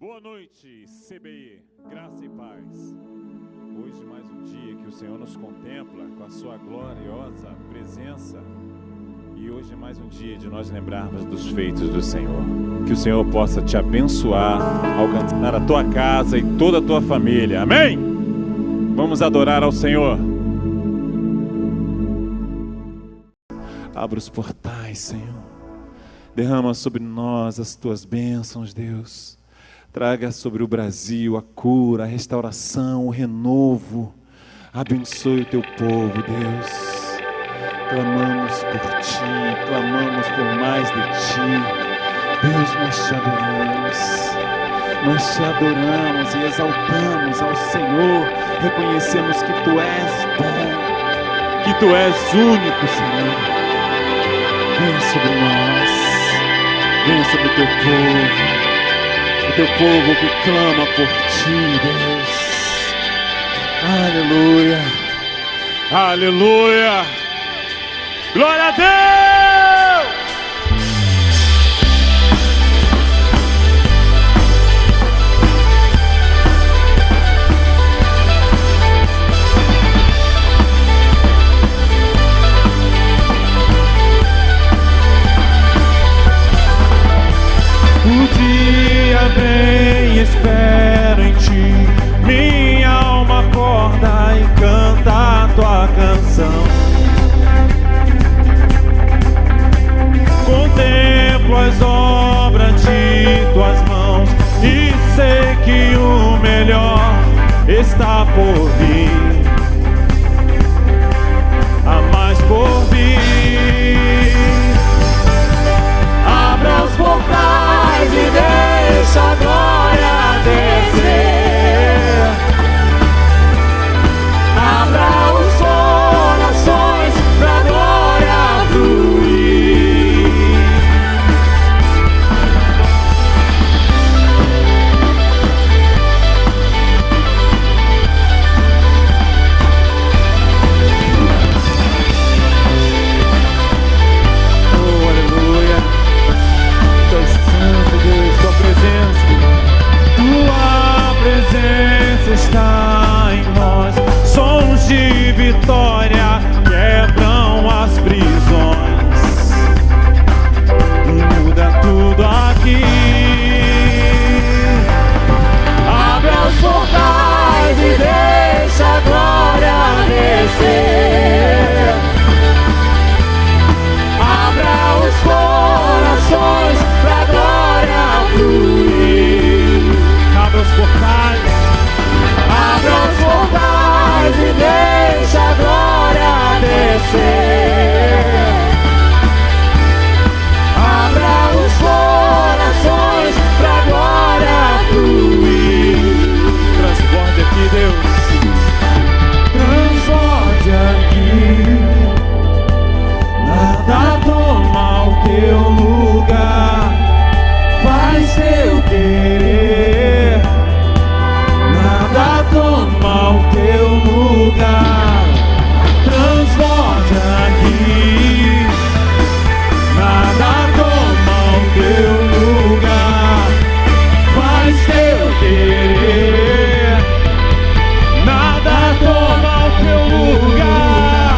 Boa noite, CBI, graça e paz. Hoje mais um dia que o Senhor nos contempla com a sua gloriosa presença. E hoje mais um dia de nós lembrarmos dos feitos do Senhor. Que o Senhor possa te abençoar, alcançar a tua casa e toda a tua família. Amém? Vamos adorar ao Senhor. Abra os portais, Senhor. Derrama sobre nós as tuas bênçãos, Deus. Traga sobre o Brasil a cura, a restauração, o renovo. Abençoe o teu povo, Deus. Clamamos por ti, clamamos por mais de ti. Deus, nós te adoramos. Nós te adoramos e exaltamos ao Senhor. Reconhecemos que tu és bom, que tu és único, Senhor. Venha sobre nós, venha sobre o teu povo. O teu povo que clama por ti, Deus. Aleluia. Aleluia. Glória a Deus. O dia vem, espero em ti. Minha alma acorda e canta a tua canção. Contemplo as obras de tuas mãos e sei que o melhor está por vir. Há mais por vir. Abra os portais e deixa a glória descer. Abra os corações pra glória fluir. Oh, aleluia. Tu és santo, Deus, tua presença está em nós. Sons de vitória quebram as prisões e muda tudo aqui. Abra os portais e deixa a glória descer. Abra os corações pra glória fluir. Abra os portais. Abra os portais e deixa a glória descer. Abra os corações pra glória fluir. Transborde aqui, Deus. Transborde aqui. Nada toma o teu lugar. Faz teu querer. Nada toma o teu lugar. Transborde aqui. Nada toma o teu lugar. Faz teu querer. Nada toma o teu lugar.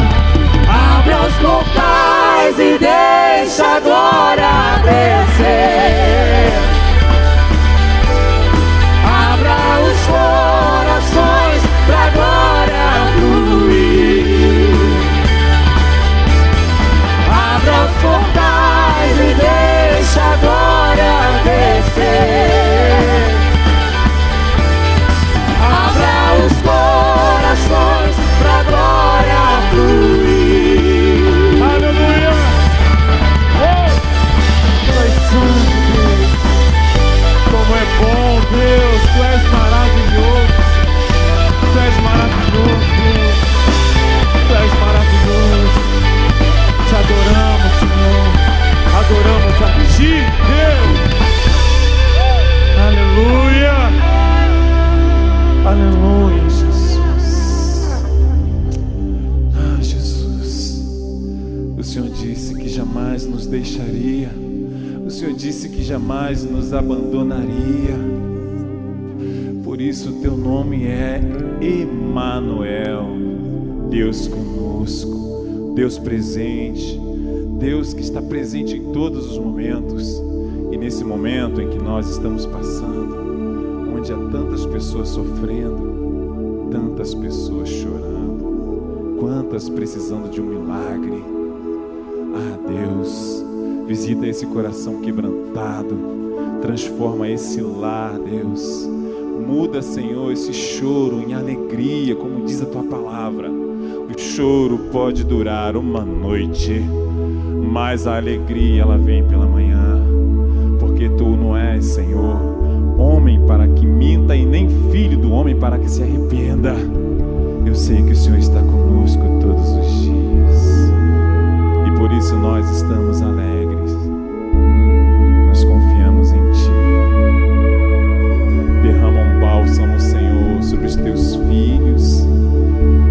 Abra os portais e deixa a glória descer. Abra os corações pra glória fluir. Abra os portais e deixa a glória descer. Abra os corações pra glória fluir. Aleluia. Tu és santo, Deus. Como é bom, Deus. Tu és maravilhoso. Tu és maravilhoso, Deus. Tu és maravilhoso. Te adoramos, Senhor. Adoramos a ti, Deus. Aleluia. Aleluia, Jesus. Ah, Jesus. O Senhor disse que jamais nos deixaria. O Senhor disse que jamais nos abandonaria. isso, teu nome é Emanuel, Deus conosco, Deus presente, Deus que está presente em todos os momentos. E nesse momento em que nós estamos passando, onde há tantas pessoas sofrendo, tantas pessoas chorando, quantas precisando de um milagre. Ah, Deus, visita esse coração quebrantado, transforma esse lar, Deus. Muda, Senhor, esse choro em alegria, como diz a Tua palavra. O choro pode durar uma noite, mas a alegria ela vem pela manhã. Porque Tu não és, Senhor, homem para que minta e nem filho do homem para que se arrependa. Eu sei que o Senhor está conosco todos os dias. E por isso nós estamos alegres. Nós confiamos em Ti. Derrama um bálsamo, Senhor, sobre os Teus filhos.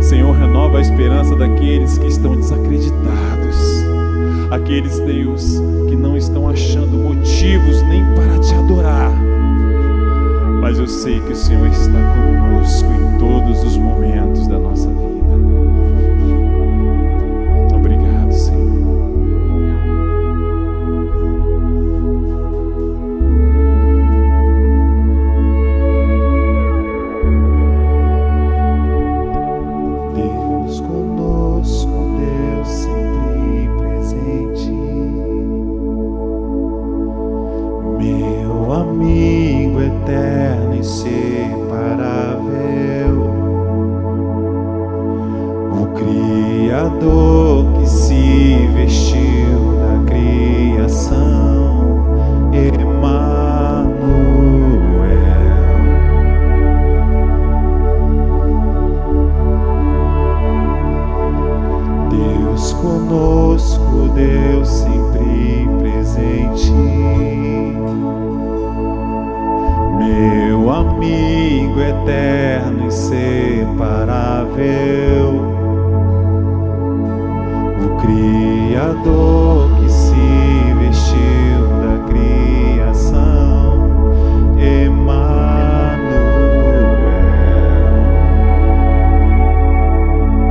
Senhor, renova a esperança daqueles que estão desacreditados. Aqueles, Deus, que não estão achando motivos nem para Te adorar. Mas eu sei que o Senhor está conosco em todos os momentos da nossa vida. Obrigado, Senhor. Deus conosco, Deus sempre presente, meu amigo eterno e inseparável, o Criador que se vestiu da criação, Emanuel. Deus conosco, Deus sempre presente, meu amigo eterno e inseparável, o Criador que se vestiu da criação, Emanuel.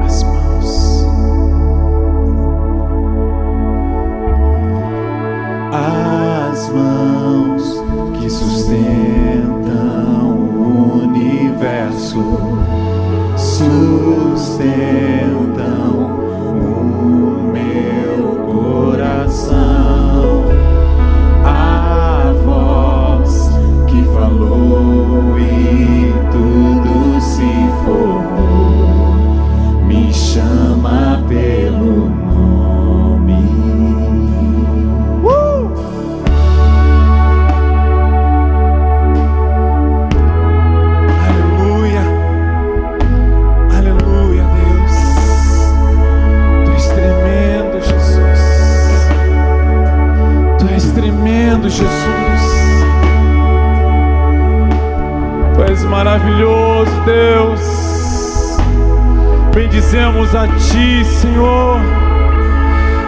As mãos. As mãos que sustentam o universo, sustentam o meu coração. A voz que falou e tudo se formou, me chama pelo nome. Aleluia, aleluia, Deus. Tu és tremendo, Jesus. Tu és tremendo, Jesus. Tu és maravilhoso, Deus. Bendizemos a Ti, Senhor.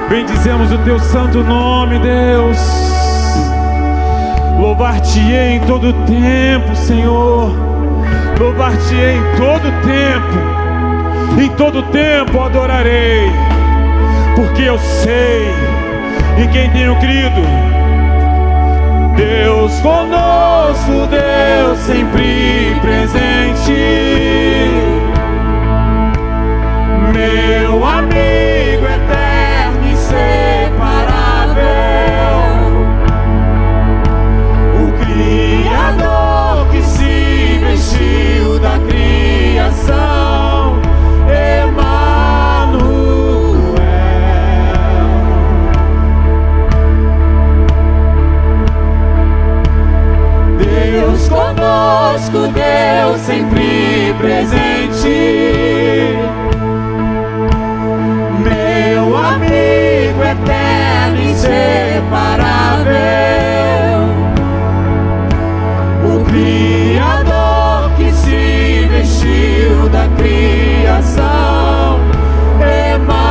Bendizemos o Teu santo nome, Deus. Louvar-te-ei em todo tempo, Senhor. Louvar-te-ei em todo tempo. Em todo tempo adorarei, porque eu sei em quem tenho crido. Deus conosco, Deus sempre presente, meu amigo eterno e inseparável, o Criador que se vestiu da criação, Emanuel. Deus conosco, Deus sempre presente, meu amigo eterno e inseparável, o Criador que se vestiu da criação, Emanuel.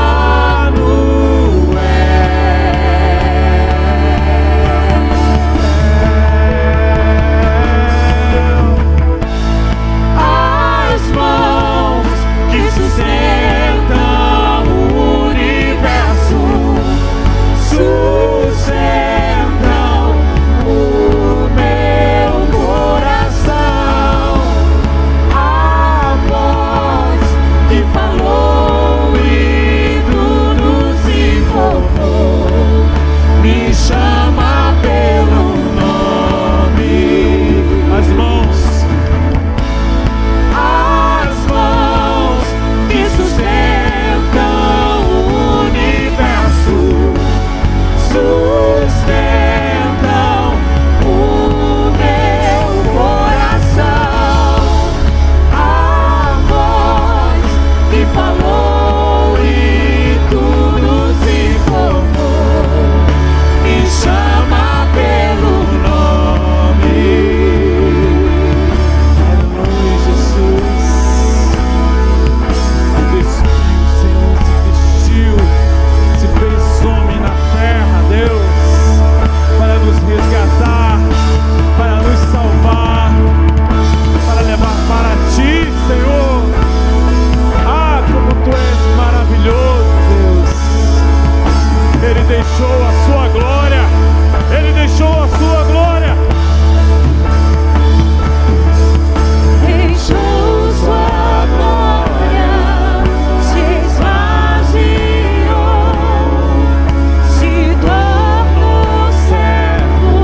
deixou a sua glória. Ele deixou a sua glória. Deixou sua glória, se esvaziou, se tornou servo,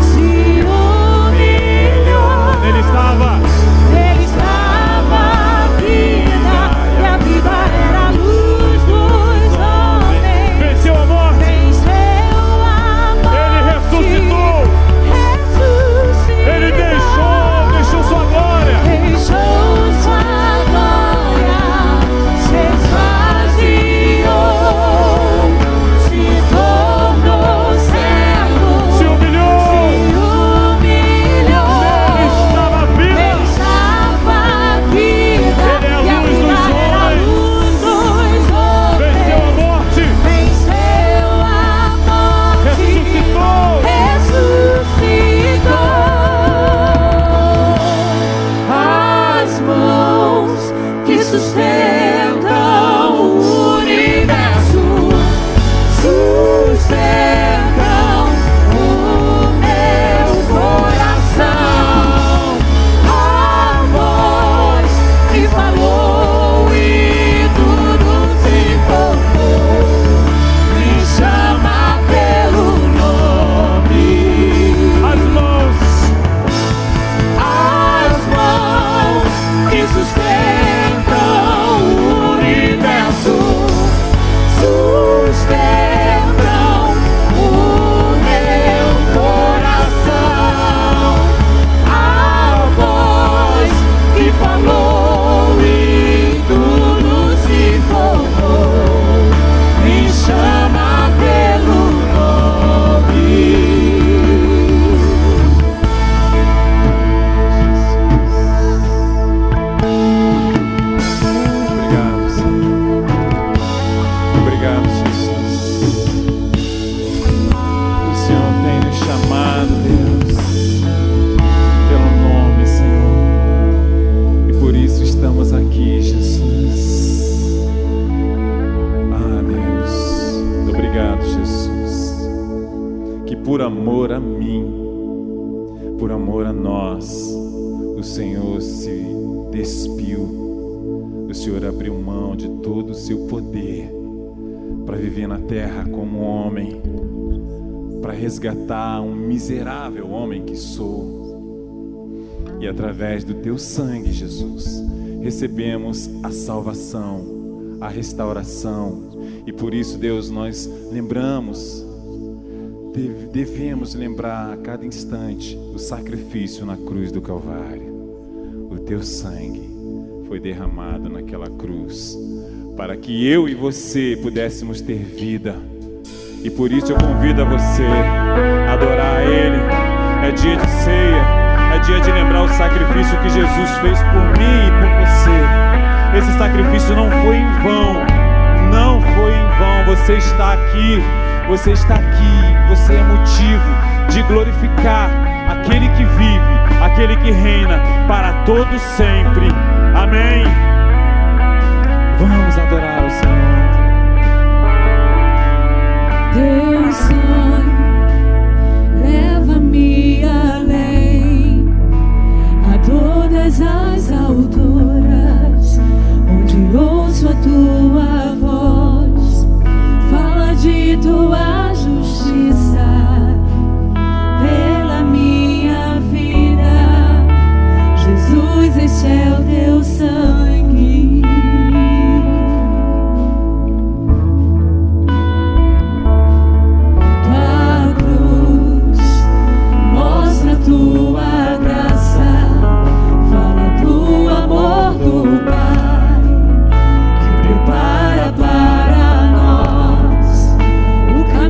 se humilhou. Nele estava A vida, e a vida era a luz dos homens. venceu a morte. Venceu a morte. Ele ressuscitou. Ele deixou sua glória. Deixou sua glória, se esvaziou, se tornou servo, Se humilhou. humilhou. Nele estava a vida. Estava a vida, Ele é a e a luz vida dos era a homens. luz dos Venceu a homens. morte. Venceu a morte, Ressuscitou. ressuscitou. As mãos que sustentam o universo sustentam o meu coração. A voz que falou e tudo se formou me chama pelo nome. As mãos Que sustentam o universo, sustentam o meu coração. A voz que falou e tudo se formou me chama pelo nome. Obrigado, Senhor. Obrigado, Jesus. O Senhor tem nos chamado, Deus, pelo nome, Senhor. E por isso estamos aqui, Jesus. Ah, Deus. Obrigado, Jesus. Que por amor a mim, por amor a nós, o Senhor se despiu. O Senhor abriu mão de todo o seu poder para viver na terra como homem, para resgatar um miserável homem que sou. E através do teu sangue, Jesus, recebemos a salvação, a restauração. E por isso, Deus, nós devemos lembrar a cada instante o sacrifício na cruz do Calvário. O teu sangue foi derramado naquela cruz para que eu e você pudéssemos ter vida. E por isso eu convido a você a adorar a Ele. É dia de ceia, é dia de lembrar o sacrifício que Jesus fez por mim e por você. Esse sacrifício não foi em vão, não foi em vão. Você está aqui, você é motivo de glorificar aquele que vive, aquele que reina para todo sempre. Amém. Vamos adorar o Senhor. Teu sonho leva-me além, a todas as alturas, onde ouço a tua voz, fala de tua justiça pela minha vida. Jesus, este é o teu sangue. Tua graça fala do amor do Pai que prepara para nós o caminho.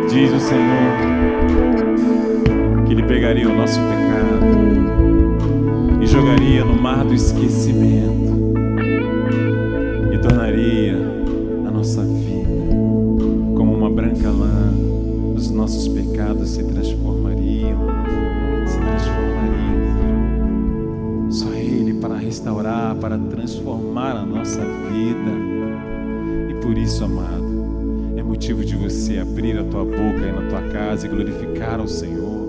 Diz o Senhor que Ele pegaria o nosso pecado e jogaria no mar do esquecimento e tornaria a nossa vida como uma branca lã. Os nossos pecados se transformariam. Só Ele para restaurar, para transformar a nossa vida. E por isso, amado, é motivo de você abrir a tua boca aí na tua casa e glorificar ao Senhor.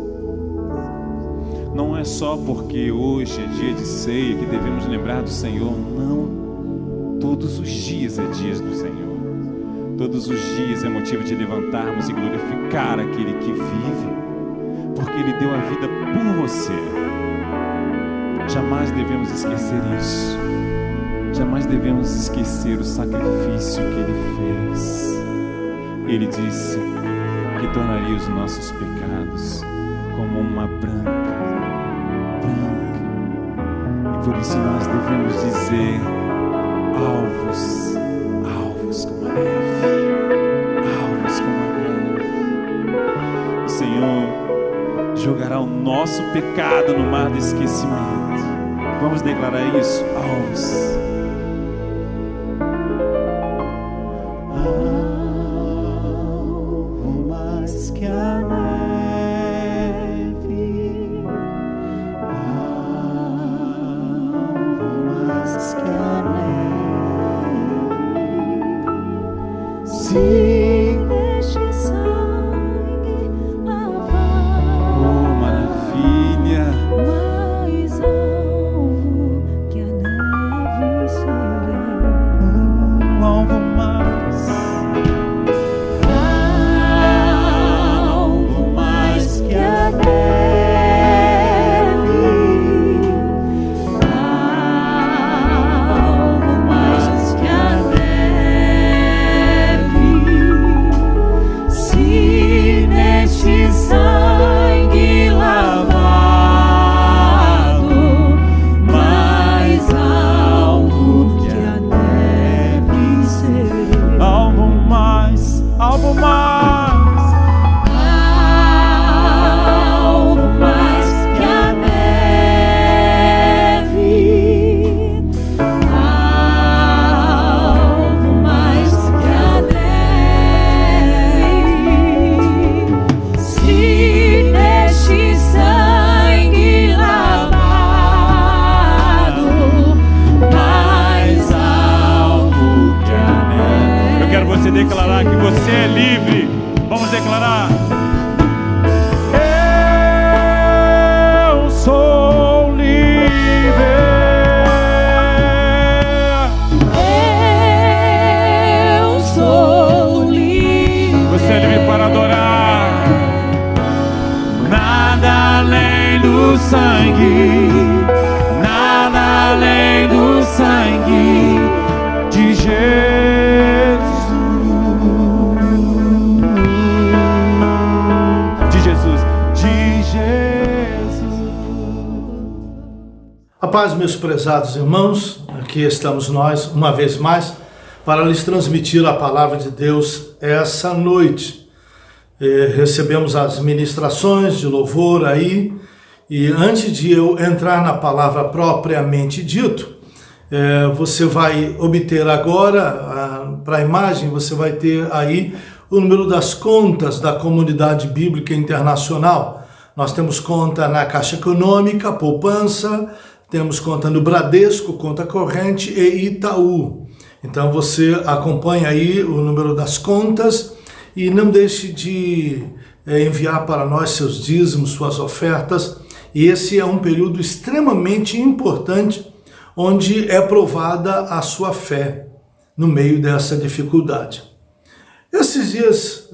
Não é só porque hoje é dia de ceia que devemos lembrar do Senhor, não. Todos os dias é dias do Senhor. Todos os dias é motivo de levantarmos e glorificar aquele que vive, porque Ele deu a vida por você. Jamais devemos esquecer isso. Jamais devemos esquecer o sacrifício que Ele fez. Ele disse que tornaria os nossos pecados como uma branca. E por isso nós devemos dizer: alvos como a neve, alvos como a neve. O Senhor jogará o nosso pecado no mar do esquecimento. Vamos declarar isso? Alvos. Declarar que você é livre. Vamos declarar: eu sou livre. Eu sou livre. Você é livre para adorar. Nada além do sangue, nada além do sangue de Jesus. A paz, meus prezados irmãos, aqui estamos nós, uma vez mais, para lhes transmitir a palavra de Deus essa noite. Recebemos as ministrações de louvor aí, e antes de eu entrar na palavra propriamente dito, você vai obter agora, para a imagem, você vai ter aí o número das contas da Comunidade Bíblica Internacional. Nós temos conta na Caixa Econômica, poupança, temos conta no Bradesco, conta corrente e Itaú. Então você acompanha aí o número das contas e não deixe de enviar para nós seus dízimos, suas ofertas. E esse é um período extremamente importante, onde é provada a sua fé no meio dessa dificuldade. Esses dias,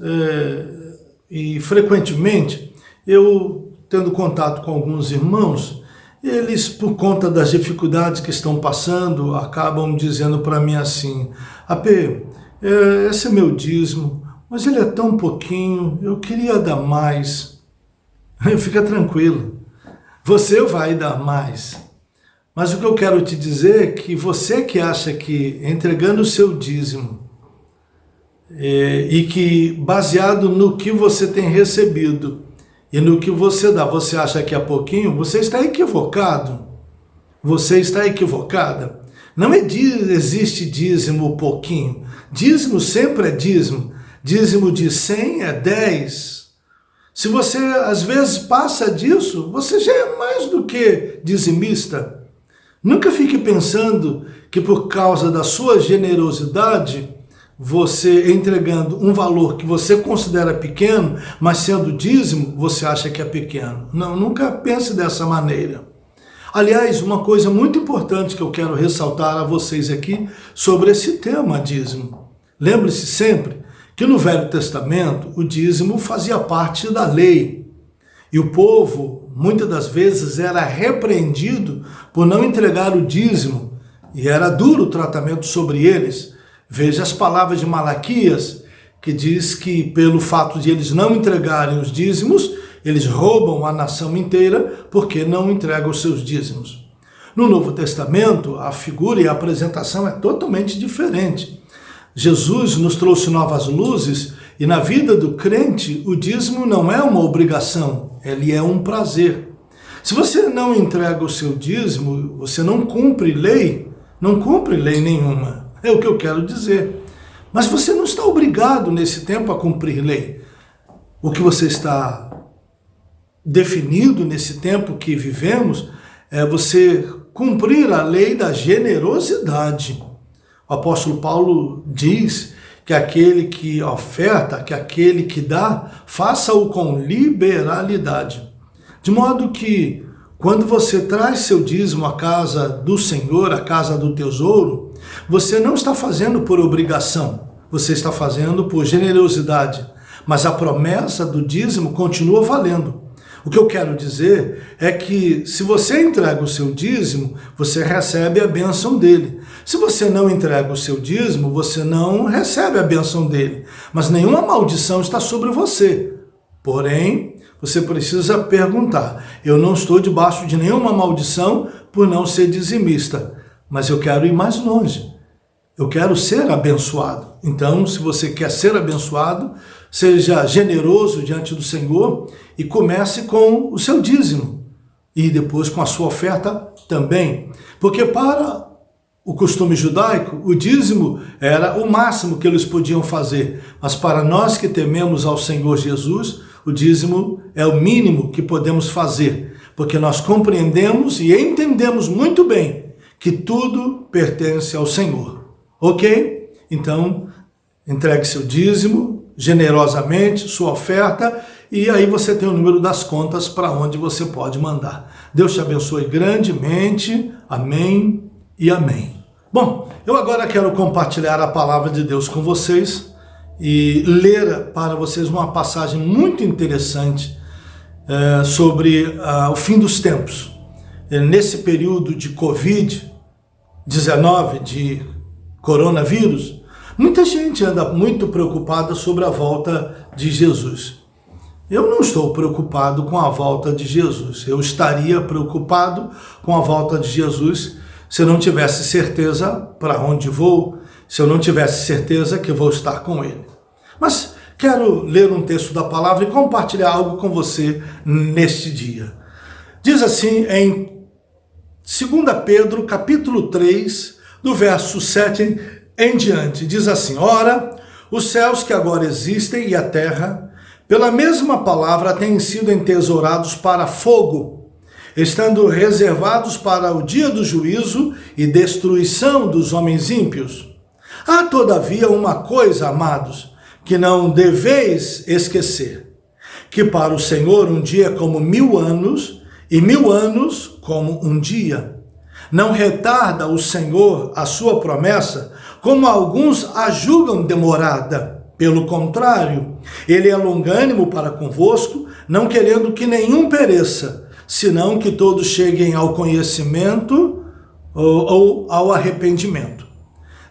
e frequentemente, eu tendo contato com alguns irmãos, eles, por conta das dificuldades que estão passando, acabam dizendo para mim assim: AP, esse é meu dízimo, mas ele é tão pouquinho, eu queria dar mais. Fica tranquilo, você vai dar mais. Mas o que eu quero te dizer é que você que acha que entregando o seu dízimo e que baseado no que você tem recebido e no que você dá, você acha que é pouquinho, você está equivocado. Você está equivocada. Não existe dízimo pouquinho. Dízimo sempre é dízimo. Dízimo de 100 é 10. Se você às vezes passa disso, você já é mais do que dizimista. Nunca fique pensando que por causa da sua generosidade, você entregando um valor que você considera pequeno, mas sendo dízimo, você acha que é pequeno. Não, nunca pense dessa maneira. Aliás, uma coisa muito importante que eu quero ressaltar a vocês aqui sobre esse tema dízimo. Lembre-se sempre que no Velho Testamento o dízimo fazia parte da lei. E o povo, muitas das vezes, era repreendido por não entregar o dízimo. E era duro o tratamento sobre eles. Veja as palavras de Malaquias, que diz que pelo fato de eles não entregarem os dízimos, eles roubam a nação inteira porque não entregam os seus dízimos. No Novo Testamento, a figura e a apresentação é totalmente diferente. Jesus nos trouxe novas luzes e na vida do crente o dízimo não é uma obrigação, ele é um prazer. Se você não entrega o seu dízimo, você não cumpre lei nenhuma, é o que eu quero dizer. Mas você não está obrigado nesse tempo a cumprir lei. O que você está definido nesse tempo que vivemos é você cumprir a lei da generosidade. O apóstolo Paulo diz que aquele que oferta, que aquele que dá, faça-o com liberalidade. De modo que, quando você traz seu dízimo à casa do Senhor, à casa do tesouro, você não está fazendo por obrigação, você está fazendo por generosidade. Mas a promessa do dízimo continua valendo. O que eu quero dizer é que se você entrega o seu dízimo, você recebe a bênção dele. Se você não entrega o seu dízimo, você não recebe a bênção dele. Mas nenhuma maldição está sobre você. Porém, você precisa perguntar: eu não estou debaixo de nenhuma maldição por não ser dizimista, mas eu quero ir mais longe. Eu quero ser abençoado. Então, se você quer ser abençoado, seja generoso diante do Senhor e comece com o seu dízimo. E depois com a sua oferta também. Porque para o costume judaico, o dízimo era o máximo que eles podiam fazer. Mas para nós que tememos ao Senhor Jesus, o dízimo é o mínimo que podemos fazer. Porque nós compreendemos e entendemos muito bem que tudo pertence ao Senhor. Ok? Então, entregue seu dízimo generosamente, sua oferta, e aí você tem o número das contas para onde você pode mandar. Deus te abençoe grandemente. Amém e amém. Bom, eu agora quero compartilhar a palavra de Deus com vocês e ler para vocês uma passagem muito interessante sobre o fim dos tempos. Nesse período de Covid-19, de coronavírus, muita gente anda muito preocupada sobre a volta de Jesus. Eu não estou preocupado com a volta de Jesus. Eu estaria preocupado com a volta de Jesus se eu não tivesse certeza para onde vou, se eu não tivesse certeza que vou estar com Ele. Mas quero ler um texto da palavra e compartilhar algo com você neste dia. Diz assim em 2 Pedro, capítulo 3, do verso 7 em diante, diz assim: ora, os céus que agora existem e a terra, pela mesma palavra, têm sido entesourados para fogo, estando reservados para o dia do juízo e destruição dos homens ímpios. Há, todavia, uma coisa, amados, que não deveis esquecer, que para o Senhor um dia é como 1000 anos, e 1000 anos como um dia. Não retarda o Senhor a sua promessa, como alguns a julgam demorada. Pelo contrário, ele é longânimo para convosco, não querendo que nenhum pereça, senão que todos cheguem ao conhecimento ou ao arrependimento.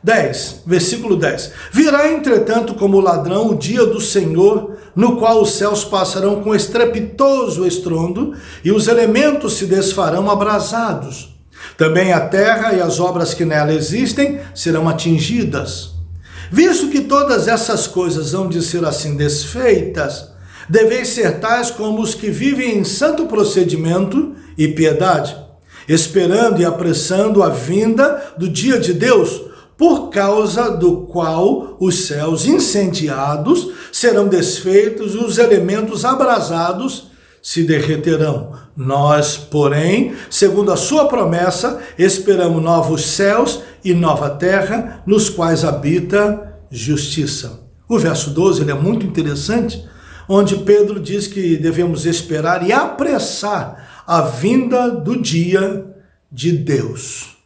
10, versículo 10. Virá, entretanto, como ladrão o dia do Senhor, no qual os céus passarão com estrepitoso estrondo, e os elementos se desfarão abrasados. Também a terra e as obras que nela existem serão atingidas. Visto que todas essas coisas hão de ser assim desfeitas, deveis ser tais como os que vivem em santo procedimento e piedade, esperando e apressando a vinda do dia de Deus, por causa do qual os céus incendiados serão desfeitos e os elementos abrasados se derreterão. Nós, porém, segundo a sua promessa, esperamos novos céus e nova terra, nos quais habita justiça. O verso 12 ele é muito interessante, onde Pedro diz que devemos esperar e apressar a vinda do dia de Deus.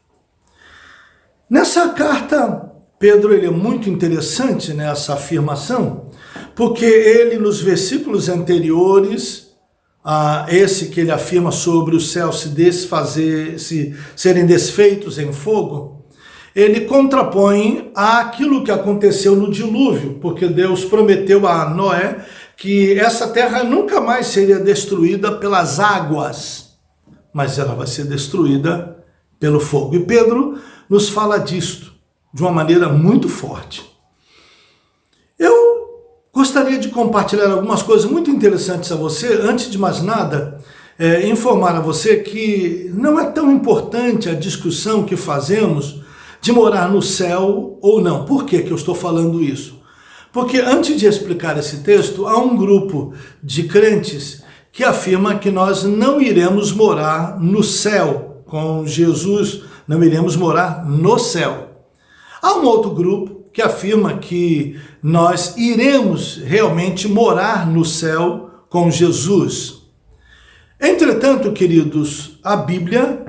Nessa carta, Pedro ele é muito interessante nessa afirmação, porque ele, nos versículos anteriores a esse que ele afirma sobre os céus serem desfeitos em fogo, ele contrapõe àquilo que aconteceu no dilúvio, porque Deus prometeu a Noé que essa terra nunca mais seria destruída pelas águas, mas ela vai ser destruída pelo fogo. E Pedro nos fala disto de uma maneira muito forte. Eu gostaria de compartilhar algumas coisas muito interessantes a você. Antes de mais nada, informar a você que não é tão importante a discussão que fazemos de morar no céu ou não. Por que eu estou falando isso? Porque antes de explicar esse texto, há um grupo de crentes que afirma que nós não iremos morar no céu com Jesus, não iremos morar no céu. Há um outro grupo que afirma que nós iremos realmente morar no céu com Jesus. Entretanto, queridos, a Bíblia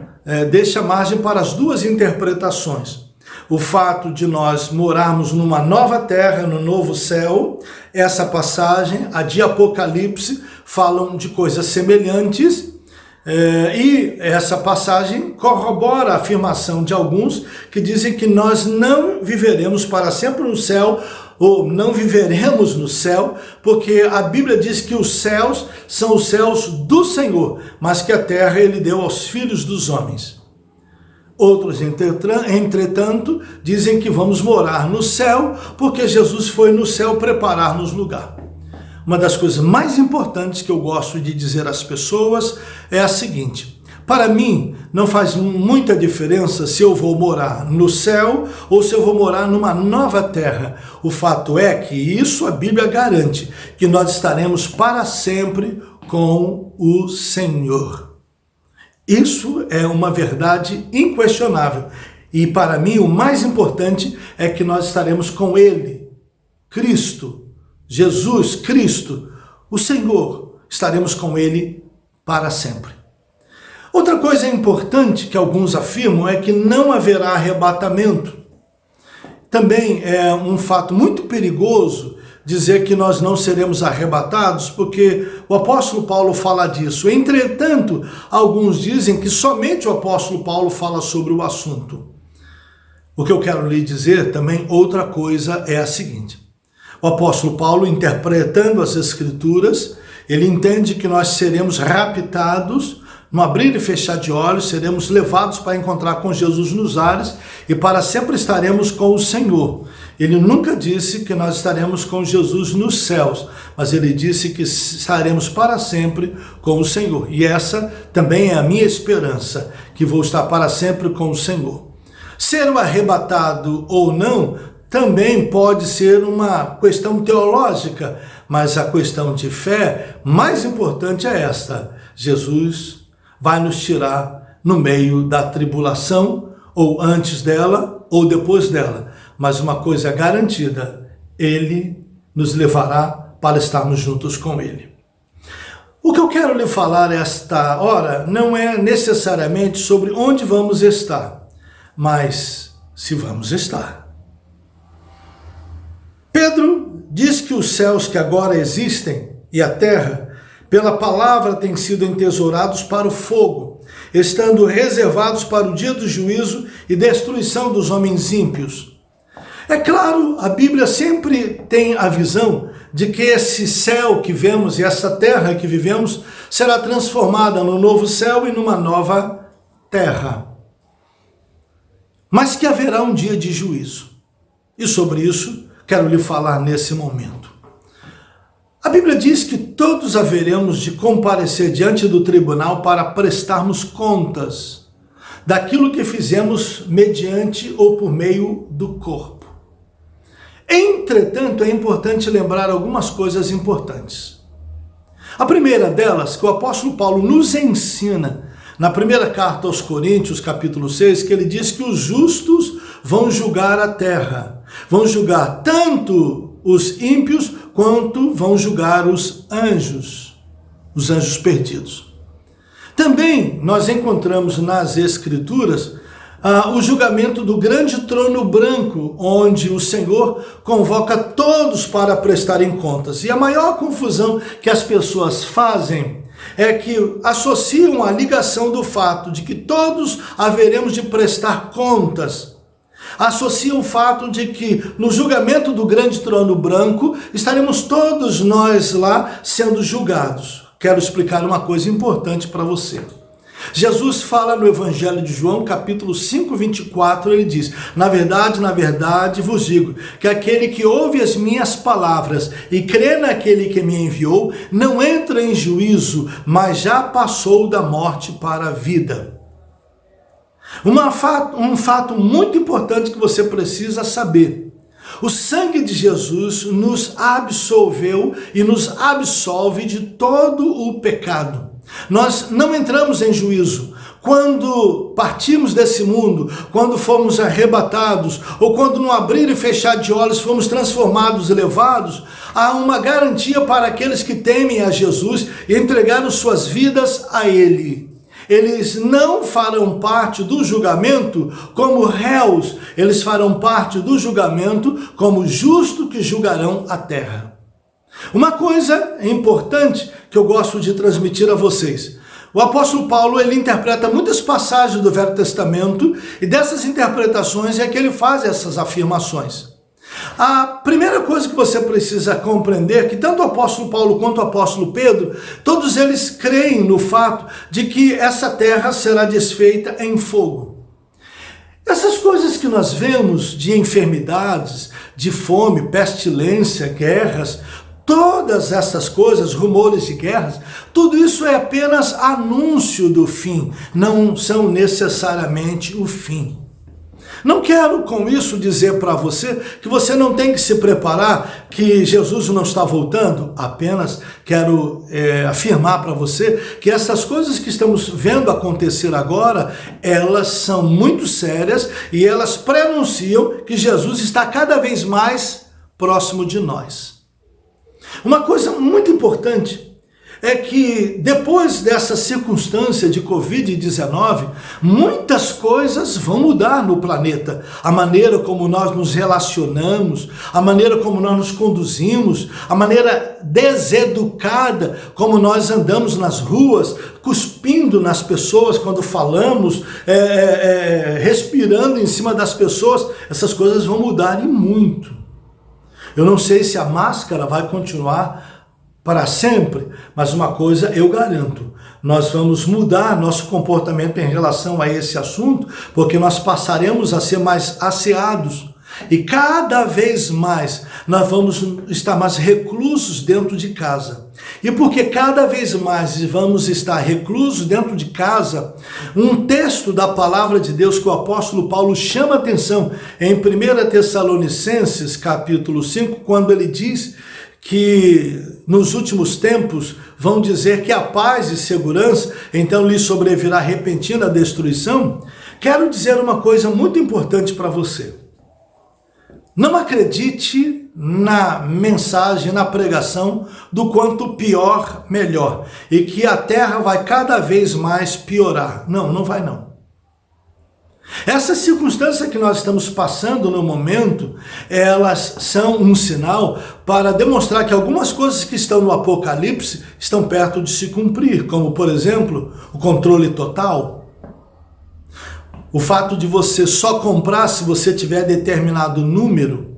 deixa margem para as duas interpretações. O fato de nós morarmos numa nova terra, no novo céu, essa passagem, a de Apocalipse, falam de coisas semelhantes, e essa passagem corrobora a afirmação de alguns que dizem que nós não viveremos para sempre no céu, ou não viveremos no céu, porque a Bíblia diz que os céus são os céus do Senhor, mas que a terra ele deu aos filhos dos homens. Outros, entretanto, dizem que vamos morar no céu, porque Jesus foi no céu preparar-nos lugar. Uma das coisas mais importantes que eu gosto de dizer às pessoas é a seguinte: para mim, não faz muita diferença se eu vou morar no céu ou se eu vou morar numa nova terra. O fato é que isso a Bíblia garante, que nós estaremos para sempre com o Senhor. Isso é uma verdade inquestionável. E para mim o mais importante é que nós estaremos com Ele, Cristo, Jesus Cristo, o Senhor, estaremos com Ele para sempre. Outra coisa importante que alguns afirmam é que não haverá arrebatamento. Também é um fato muito perigoso dizer que nós não seremos arrebatados, porque o apóstolo Paulo fala disso. Entretanto, alguns dizem que somente o apóstolo Paulo fala sobre o assunto. O que eu quero lhe dizer também, outra coisa, é a seguinte: o apóstolo Paulo, interpretando as Escrituras, ele entende que nós seremos raptados, no abrir e fechar de olhos, seremos levados para encontrar com Jesus nos ares e para sempre estaremos com o Senhor. Ele nunca disse que nós estaremos com Jesus nos céus, mas ele disse que estaremos para sempre com o Senhor. E essa também é a minha esperança, que vou estar para sempre com o Senhor. Ser um arrebatado ou não também pode ser uma questão teológica, mas a questão de fé mais importante é esta: Jesus vai nos tirar no meio da tribulação, ou antes dela, ou depois dela. Mas uma coisa é garantida: Ele nos levará para estarmos juntos com Ele. O que eu quero lhe falar esta hora não é necessariamente sobre onde vamos estar, mas se vamos estar. Pedro diz que os céus que agora existem e a terra, pela palavra, têm sido entesourados para o fogo, estando reservados para o dia do juízo e destruição dos homens ímpios. É claro, a Bíblia sempre tem a visão de que esse céu que vemos e essa terra que vivemos será transformada no novo céu e numa nova terra. mas que haverá um dia de juízo. E sobre isso quero lhe falar nesse momento. A Bíblia diz que todos haveremos de comparecer diante do tribunal para prestarmos contas daquilo que fizemos mediante ou por meio do corpo. Entretanto, é importante lembrar algumas coisas importantes. A primeira delas, que o apóstolo Paulo nos ensina na primeira carta aos Coríntios, capítulo 6, que ele diz que os justos vão julgar a terra. Vão julgar tanto os ímpios quanto vão julgar os anjos perdidos. Também nós encontramos nas Escrituras o julgamento do grande trono branco, onde o Senhor convoca todos para prestarem contas. E a maior confusão que as pessoas fazem é que associam a ligação do fato de que todos haveremos de prestar contas, associam o fato de que no julgamento do grande trono branco estaremos todos nós lá sendo julgados. Quero explicar uma coisa importante para você. Jesus fala no Evangelho de João, capítulo 5, 24, ele diz: na verdade vos digo, que aquele que ouve as minhas palavras e crê naquele que me enviou, não entra em juízo, mas já passou da morte para a vida. Um fato muito importante que você precisa saber: o sangue de Jesus nos absolveu e nos absolve de todo o pecado. Nós não entramos em juízo. Quando partimos desse mundo, quando fomos arrebatados, ou quando no abrir e fechar de olhos fomos transformados e levados, há uma garantia para aqueles que temem a Jesus e entregaram suas vidas a Ele. Eles não farão parte do julgamento como réus, eles farão parte do julgamento como justos que julgarão a terra. Uma coisa importante que eu gosto de transmitir a vocês: o apóstolo Paulo, ele interpreta muitas passagens do Velho Testamento, e dessas interpretações é que ele faz essas afirmações. A primeira coisa que você precisa compreender é que tanto o apóstolo Paulo quanto o apóstolo Pedro, todos eles creem no fato de que essa terra será desfeita em fogo. Essas coisas que nós vemos de enfermidades, de fome, pestilência, guerras, todas essas coisas, rumores de guerras, tudo isso é apenas anúncio do fim, não são necessariamente o fim. Não quero com isso dizer para você que você não tem que se preparar, que Jesus não está voltando. Apenas quero afirmar para você que essas coisas que estamos vendo acontecer agora, elas são muito sérias e elas prenunciam que Jesus está cada vez mais próximo de nós. Uma coisa muito importante é que depois dessa circunstância de Covid-19, muitas coisas vão mudar no planeta. A maneira como nós nos relacionamos, a maneira como nós nos conduzimos, a maneira deseducada como nós andamos nas ruas, cuspindo nas pessoas quando falamos, respirando em cima das pessoas, essas coisas vão mudar e muito. Eu não sei se a máscara vai continuar para sempre, mas uma coisa eu garanto: nós vamos mudar nosso comportamento em relação a esse assunto, porque nós passaremos a ser mais asseados e cada vez mais nós vamos estar mais reclusos dentro de casa. E porque cada vez mais vamos estar reclusos dentro de casa, um texto da palavra de Deus que o apóstolo Paulo chama atenção em 1 Tessalonicenses capítulo 5, quando ele diz que nos últimos tempos vão dizer que a paz e segurança, então lhe sobrevirá repentina destruição. Quero dizer uma coisa muito importante para você: não acredite na mensagem, na pregação do quanto pior, melhor, e que a terra vai cada vez mais piorar. Não, não vai não. Essa circunstância que nós estamos passando no momento, elas são um sinal para demonstrar que algumas coisas que estão no Apocalipse estão perto de se cumprir, como, por exemplo, o controle total. O fato de você só comprar se você tiver determinado número.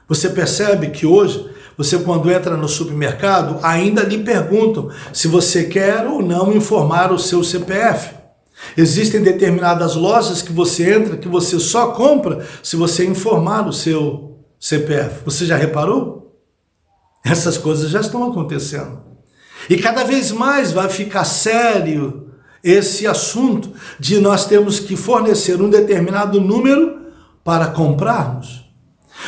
Você percebe que hoje, você quando entra no supermercado, ainda lhe perguntam se você quer ou não informar o seu CPF. Existem determinadas lojas que você entra, que você só compra se você informar o seu CPF. Você já reparou? Essas coisas já estão acontecendo. E cada vez mais vai ficar sério esse assunto de nós temos que fornecer um determinado número para comprarmos.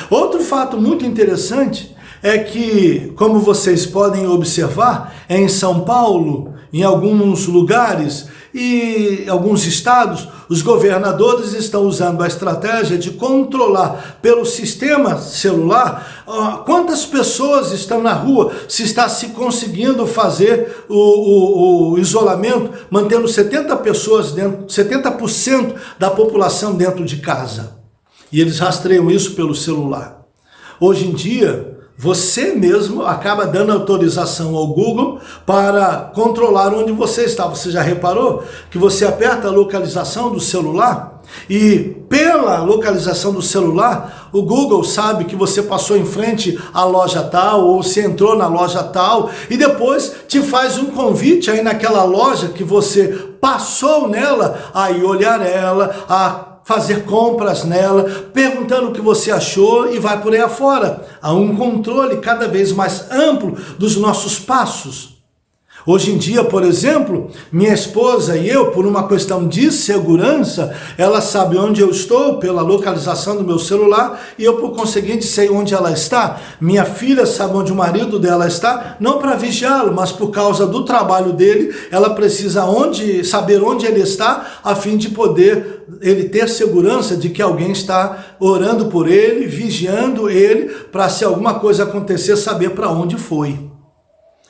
Outro fato muito interessante é que, como vocês podem observar, em São Paulo, em alguns lugares e alguns estados, os governadores estão usando a estratégia de controlar pelo sistema celular quantas pessoas estão na rua, se está se conseguindo fazer o isolamento, mantendo 70% da população dentro de casa. E eles rastreiam isso pelo celular. Hoje em dia, você mesmo acaba dando autorização ao Google para controlar onde você está. Você já reparou que você aperta a localização do celular e pela localização do celular, o Google sabe que você passou em frente à loja tal ou se entrou na loja tal e depois te faz um convite aí naquela loja que você passou nela, a ir olhar ela, a fazer compras nela, perguntando o que você achou e vai por aí afora. Há um controle cada vez mais amplo dos nossos passos. Hoje em dia, por exemplo, minha esposa e eu, por uma questão de segurança, ela sabe onde eu estou pela localização do meu celular e eu, por conseguinte, sei onde ela está. Minha filha sabe onde o marido dela está, não para vigiá-lo, mas por causa do trabalho dele, ela precisa saber onde ele está, a fim de poder ele ter segurança de que alguém está orando por ele, vigiando ele, para se alguma coisa acontecer, saber para onde foi.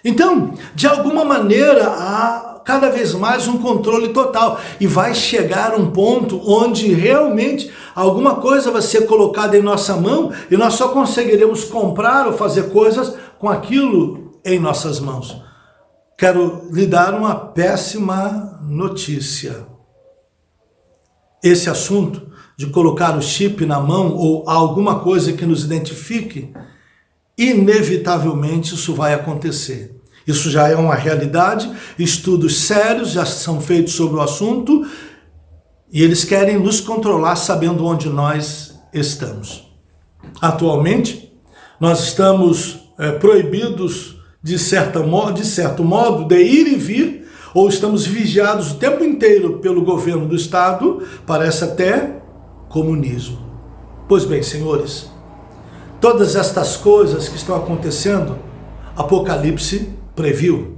Então, de alguma maneira, há cada vez mais um controle total e vai chegar um ponto onde realmente alguma coisa vai ser colocada em nossa mão e nós só conseguiremos comprar ou fazer coisas com aquilo em nossas mãos. Quero lhe dar uma péssima notícia. Esse assunto de colocar o chip na mão ou alguma coisa que nos identifique, inevitavelmente isso vai acontecer. Isso já é uma realidade, estudos sérios já são feitos sobre o assunto e eles querem nos controlar sabendo onde nós estamos. Atualmente, nós estamos proibidos de certo modo de ir e vir, ou estamos vigiados o tempo inteiro pelo governo do Estado, parece até comunismo. Pois bem, senhores, todas estas coisas que estão acontecendo, Apocalipse previu,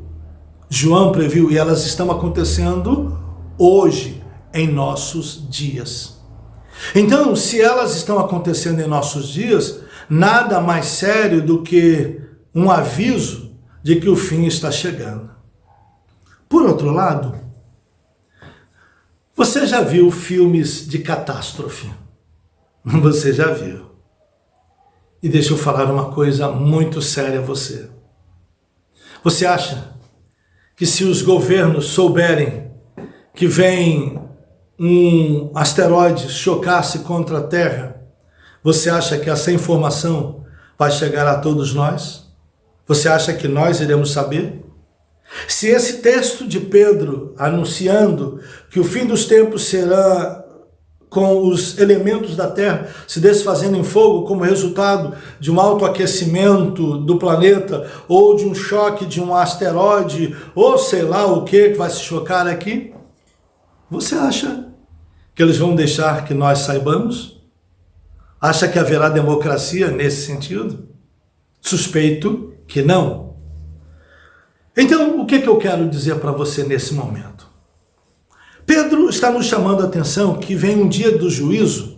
João previu, e elas estão acontecendo hoje, em nossos dias. Então, se elas estão acontecendo em nossos dias, nada mais sério do que um aviso de que o fim está chegando. Por outro lado, você já viu filmes de catástrofe? Você já viu. E deixa eu falar uma coisa muito séria a você. Você acha que se os governos souberem que vem um asteroide chocar-se contra a Terra, você acha que essa informação vai chegar a todos nós? Você acha que nós iremos saber? Se esse texto de Pedro anunciando que o fim dos tempos será com os elementos da Terra se desfazendo em fogo como resultado de um autoaquecimento do planeta ou de um choque de um asteroide ou sei lá o que vai se chocar aqui, você acha que eles vão deixar que nós saibamos? Acha que haverá democracia nesse sentido? Suspeito que não. Então, o que eu quero dizer para você nesse momento? Pedro está nos chamando a atenção que vem um dia do juízo,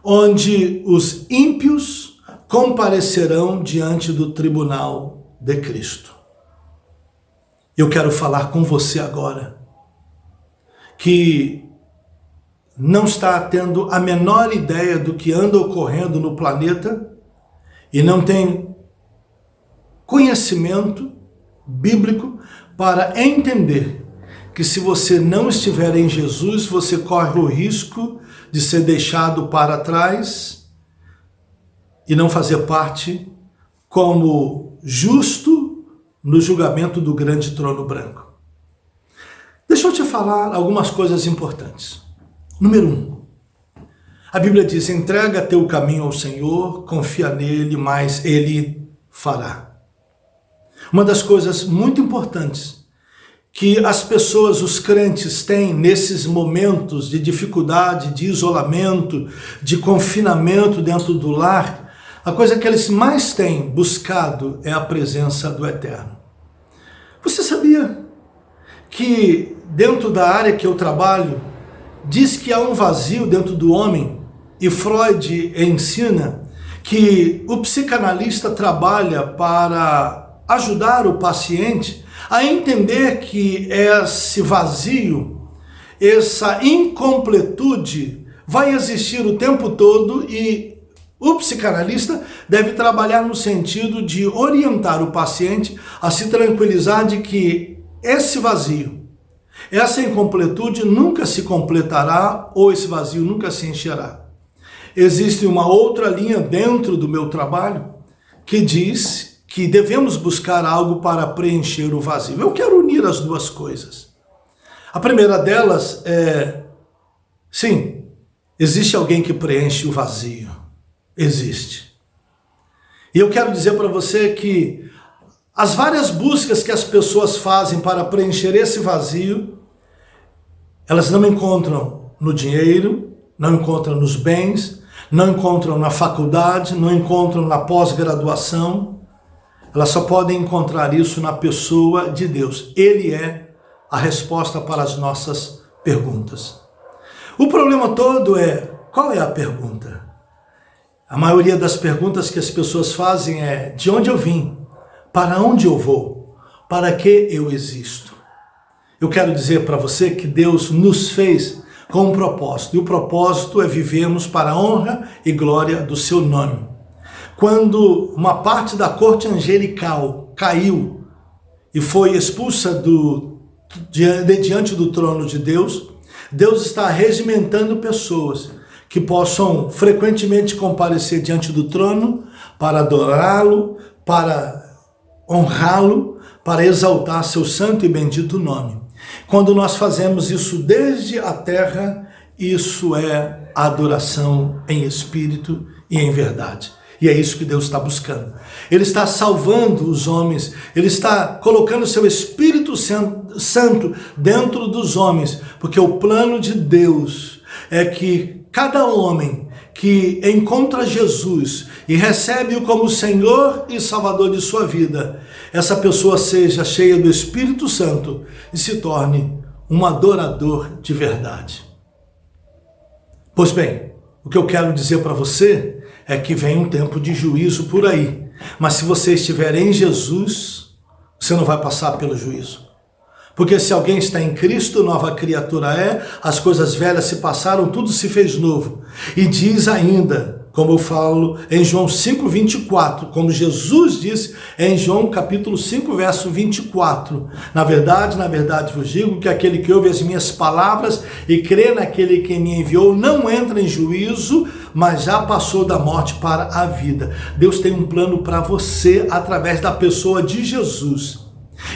onde os ímpios comparecerão diante do tribunal de Cristo. Eu quero falar com você agora, que não está tendo a menor ideia do que anda ocorrendo no planeta e não tem conhecimento bíblico para entender que se você não estiver em Jesus, você corre o risco de ser deixado para trás e não fazer parte como justo no julgamento do grande trono branco. Deixa eu te falar algumas coisas importantes. Número 1. A Bíblia diz: entrega teu caminho ao Senhor, confia nele, mas ele fará. Uma das coisas muito importantes que as pessoas, os crentes, têm nesses momentos de dificuldade, de isolamento, de confinamento dentro do lar, a coisa que eles mais têm buscado é a presença do Eterno. Você sabia que dentro da área que eu trabalho, diz que há um vazio dentro do homem, e Freud ensina que o psicanalista trabalha para ajudar o paciente a entender que esse vazio, essa incompletude vai existir o tempo todo, e o psicanalista deve trabalhar no sentido de orientar o paciente a se tranquilizar de que esse vazio, essa incompletude nunca se completará, ou esse vazio nunca se encherá. Existe uma outra linha dentro do meu trabalho que diz que devemos buscar algo para preencher o vazio. Eu quero unir as duas coisas. A primeira delas é, sim, existe alguém que preenche o vazio. Existe. E eu quero dizer para você que as várias buscas que as pessoas fazem para preencher esse vazio, elas não encontram no dinheiro, não encontram nos bens, não encontram na faculdade, não encontram na pós-graduação. Elas só podem encontrar isso na pessoa de Deus. Ele é a resposta para as nossas perguntas. O problema todo é, qual é a pergunta? A maioria das perguntas que as pessoas fazem é: de onde eu vim? Para onde eu vou? Para que eu existo? Eu quero dizer para você que Deus nos fez com um propósito. E o propósito é vivermos para a honra e glória do seu nome. Quando uma parte da corte angelical caiu e foi expulsa diante do trono de Deus, Deus está regimentando pessoas que possam frequentemente comparecer diante do trono para adorá-lo, para honrá-lo, para exaltar seu santo e bendito nome. Quando nós fazemos isso desde a terra, isso é adoração em espírito e em verdade. E é isso que Deus está buscando. Ele está salvando os homens, Ele está colocando seu Espírito Santo dentro dos homens, porque o plano de Deus é que cada homem que encontra Jesus e recebe-o como Senhor e Salvador de sua vida, essa pessoa seja cheia do Espírito Santo e se torne um adorador de verdade. Pois bem, o que eu quero dizer para você é que vem um tempo de juízo por aí. Mas se você estiver em Jesus, você não vai passar pelo juízo. Porque se alguém está em Cristo, nova criatura é, as coisas velhas se passaram, tudo se fez novo. E diz ainda, como eu falo em João 5:24, como Jesus disse em João capítulo 5, verso 24. Na verdade vos digo que aquele que ouve as minhas palavras e crê naquele que me enviou não entra em juízo, mas já passou da morte para a vida. Deus tem um plano para você através da pessoa de Jesus.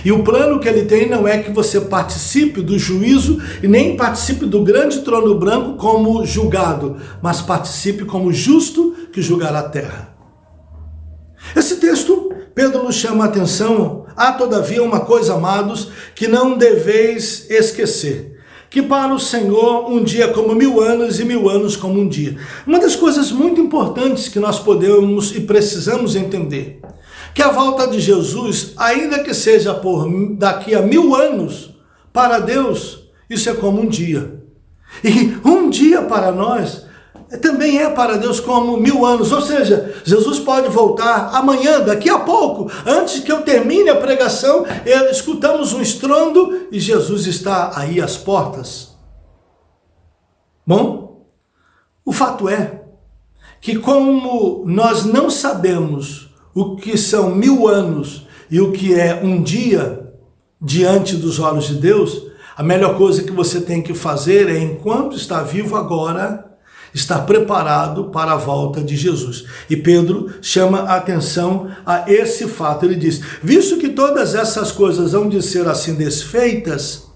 E o plano que ele tem não é que você participe do juízo e nem participe do grande trono branco como julgado, mas participe como justo que julgará a terra. Esse texto, Pedro nos chama a atenção: há todavia uma coisa, amados, que não deveis esquecer, que para o Senhor um dia é como 1000 anos e 1000 anos como um dia. Uma das coisas muito importantes que nós podemos e precisamos entender, que a volta de Jesus, ainda que seja por daqui a 1000 anos, para Deus, isso é como um dia. E um dia para nós também é para Deus como 1000 anos. Ou seja, Jesus pode voltar amanhã, daqui a pouco, antes que eu termine a pregação, escutamos um estrondo e Jesus está aí às portas. Bom, o fato é que como nós não sabemos o que são 1000 anos e o que é um dia diante dos olhos de Deus, a melhor coisa que você tem que fazer é, enquanto está vivo agora, estar preparado para a volta de Jesus. E Pedro chama a atenção a esse fato. Ele diz: visto que todas essas coisas hão de ser assim desfeitas,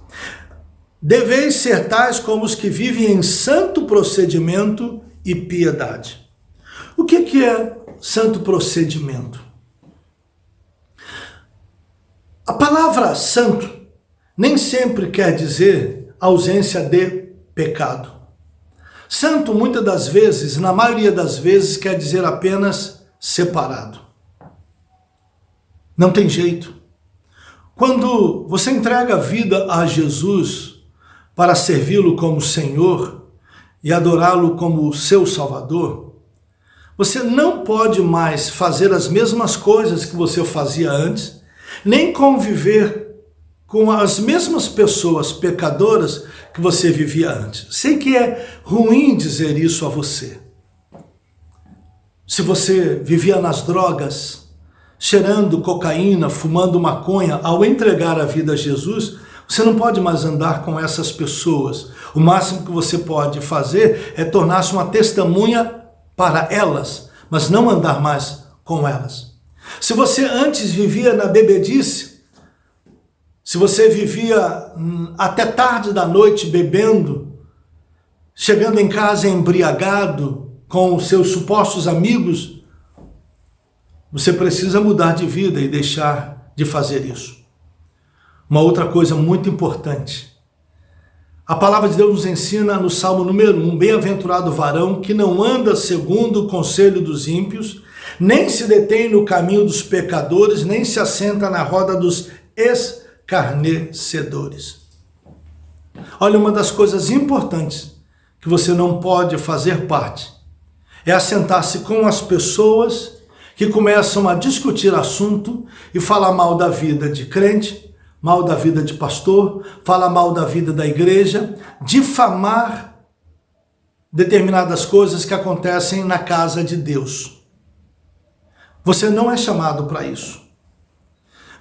deveis ser tais como os que vivem em santo procedimento e piedade. O que é santo procedimento? A palavra santo nem sempre quer dizer ausência de pecado. Santo, muitas das vezes, na maioria das vezes, quer dizer apenas separado. Não tem jeito. Quando você entrega a vida a Jesus para servi-lo como Senhor e adorá-lo como seu Salvador, você não pode mais fazer as mesmas coisas que você fazia antes, nem conviver com as mesmas pessoas pecadoras que você vivia antes. Sei que é ruim dizer isso a você. Se você vivia nas drogas, cheirando cocaína, fumando maconha, ao entregar a vida a Jesus, você não pode mais andar com essas pessoas. O máximo que você pode fazer é tornar-se uma testemunha para elas, mas não andar mais com elas. Se você antes vivia na bebedice, se você vivia até tarde da noite bebendo, chegando em casa embriagado com os seus supostos amigos, você precisa mudar de vida e deixar de fazer isso. Uma outra coisa muito importante. A palavra de Deus nos ensina no Salmo número 1, bem-aventurado o varão que não anda segundo o conselho dos ímpios, nem se detém no caminho dos pecadores, nem se assenta na roda dos escarnecedores. Olha, uma das coisas importantes que você não pode fazer parte é assentar-se com as pessoas que começam a discutir assunto e falar mal da vida de crente, mal da vida de pastor, falar mal da vida da igreja, difamar determinadas coisas que acontecem na casa de Deus. Você não é chamado para isso.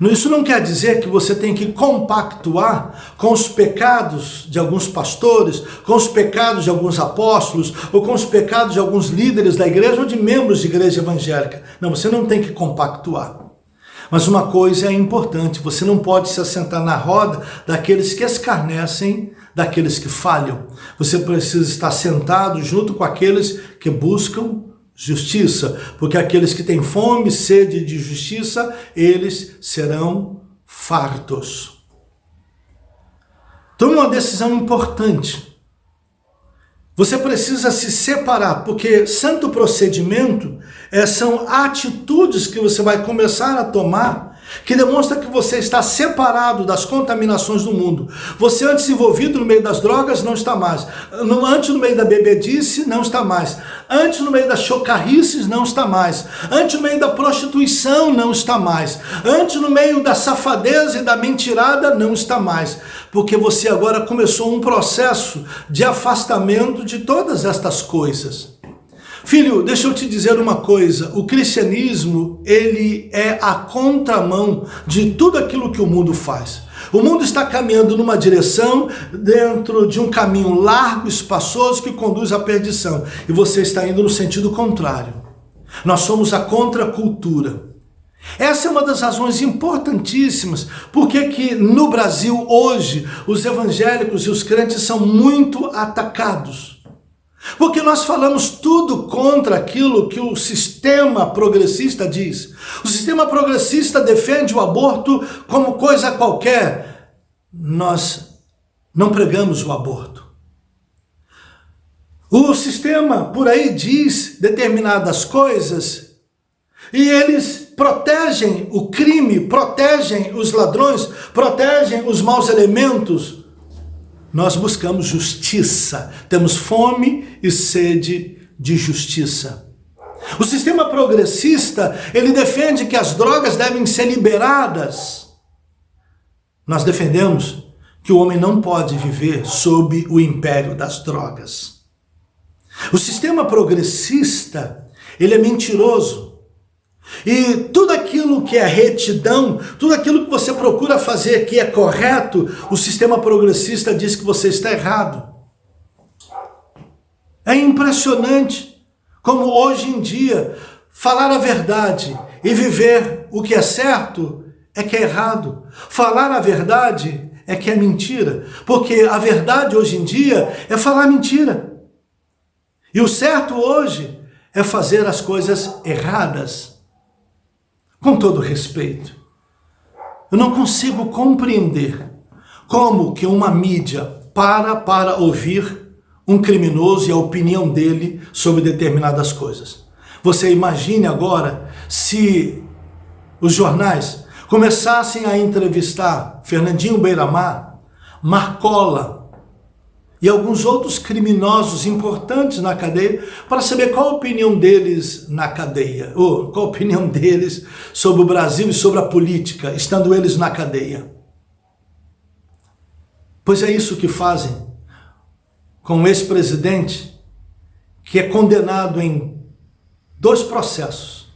Isso não quer dizer que você tem que compactuar com os pecados de alguns pastores, com os pecados de alguns apóstolos, ou com os pecados de alguns líderes da igreja ou de membros de igreja evangélica. Não, você não tem que compactuar. Mas uma coisa é importante, você não pode se assentar na roda daqueles que escarnecem, daqueles que falham. Você precisa estar sentado junto com aqueles que buscam justiça, porque aqueles que têm fome e sede de justiça, eles serão fartos. Tome uma decisão importante. Você precisa se separar, porque santo procedimento são atitudes que você vai começar a tomar que demonstra que você está separado das contaminações do mundo. Você antes envolvido no meio das drogas não está mais. Antes no meio da bebedice não está mais. Antes no meio das chocarrices não está mais. Antes no meio da prostituição não está mais. Antes no meio da safadeza e da mentirada não está mais. Porque você agora começou um processo de afastamento de todas estas coisas. Filho, deixa eu te dizer uma coisa, o cristianismo, ele é a contramão de tudo aquilo que o mundo faz. O mundo está caminhando numa direção, dentro de um caminho largo, espaçoso, que conduz à perdição. E você está indo no sentido contrário. Nós somos a contracultura. Essa é uma das razões importantíssimas, porque que no Brasil hoje, os evangélicos e os crentes são muito atacados. Porque nós falamos tudo contra aquilo que o sistema progressista diz. O sistema progressista defende o aborto como coisa qualquer. Nós não pregamos o aborto. O sistema por aí diz determinadas coisas e eles protegem o crime, protegem os ladrões, protegem os maus elementos. Nós buscamos justiça, temos fome e sede de justiça. O sistema progressista, ele defende que as drogas devem ser liberadas. Nós defendemos que o homem não pode viver sob o império das drogas. O sistema progressista, ele é mentiroso. E tudo aquilo que é retidão, tudo aquilo que você procura fazer que é correto, o sistema progressista diz que você está errado. É impressionante como hoje em dia falar a verdade e viver o que é certo é que é errado. Falar a verdade é que é mentira. Porque a verdade hoje em dia é falar mentira. E o certo hoje é fazer as coisas erradas. Com todo respeito, eu não consigo compreender como que uma mídia para ouvir um criminoso e a opinião dele sobre determinadas coisas. Você imagine agora se os jornais começassem a entrevistar Fernandinho Beiramar, Marcola e alguns outros criminosos importantes na cadeia para saber qual a opinião deles na cadeia, ou qual a opinião deles sobre o Brasil e sobre a política, estando eles na cadeia. Pois é isso que fazem com o ex-presidente, que é condenado em 2 processos.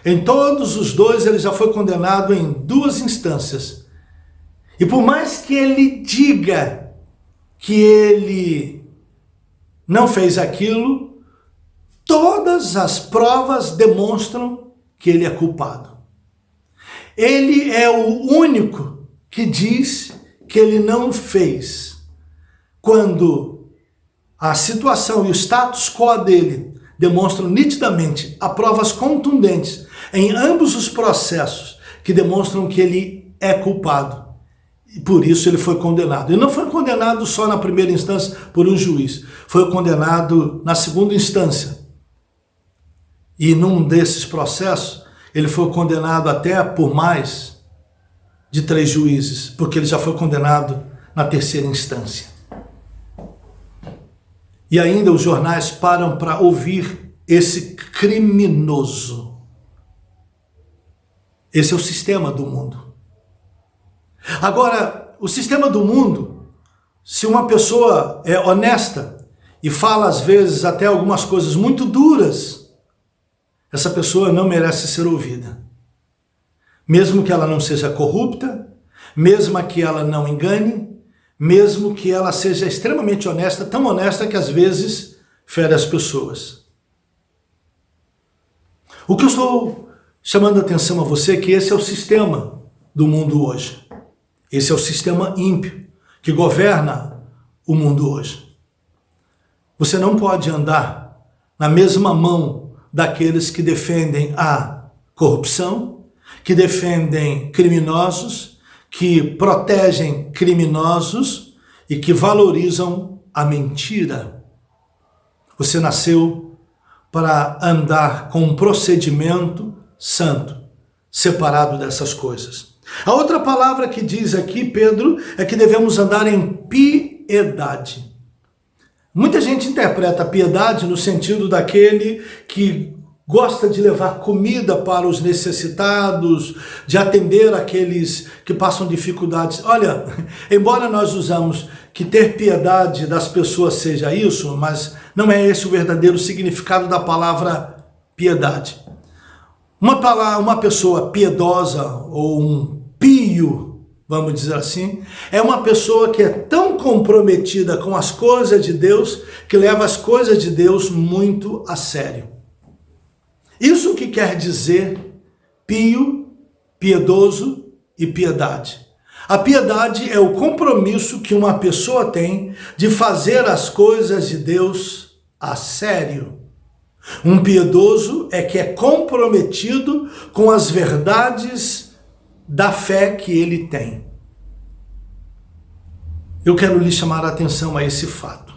Em todos os 2 ele já foi condenado em 2 instâncias. E por mais que ele diga que ele não fez aquilo, todas as provas demonstram que ele é culpado. Ele é o único que diz que ele não fez, quando a situação e o status quo dele demonstram nitidamente, há provas contundentes em ambos os processos que demonstram que ele é culpado. E por isso ele foi condenado. Ele não foi condenado só na primeira instância por um juiz, foi condenado na segunda instância. E num desses processos, ele foi condenado até por mais de 3 juízes, porque ele já foi condenado na terceira instância. E ainda os jornais param para ouvir esse criminoso. Esse é o sistema do mundo. Agora, o sistema do mundo, se uma pessoa é honesta e fala às vezes até algumas coisas muito duras, essa pessoa não merece ser ouvida. Mesmo que ela não seja corrupta, mesmo que ela não engane, mesmo que ela seja extremamente honesta, tão honesta que às vezes fere as pessoas. O que eu estou chamando a atenção a você é que esse é o sistema do mundo hoje. Esse é o sistema ímpio que governa o mundo hoje. Você não pode andar na mesma mão daqueles que defendem a corrupção, que defendem criminosos, que protegem criminosos e que valorizam a mentira. Você nasceu para andar com um procedimento santo, separado dessas coisas. A outra palavra que diz aqui, Pedro, é que devemos andar em piedade. Muita gente interpreta piedade no sentido daquele que gosta de levar comida para os necessitados, de atender aqueles que passam dificuldades. Olha, embora nós usamos que ter piedade das pessoas seja isso, mas não é esse o verdadeiro significado da palavra piedade. Uma pessoa piedosa ou um pio, vamos dizer assim, é uma pessoa que é tão comprometida com as coisas de Deus que leva as coisas de Deus muito a sério. Isso que quer dizer pio, piedoso e piedade. A piedade é o compromisso que uma pessoa tem de fazer as coisas de Deus a sério. Um piedoso é que é comprometido com as verdades da fé que ele tem. Eu quero lhe chamar a atenção a esse fato.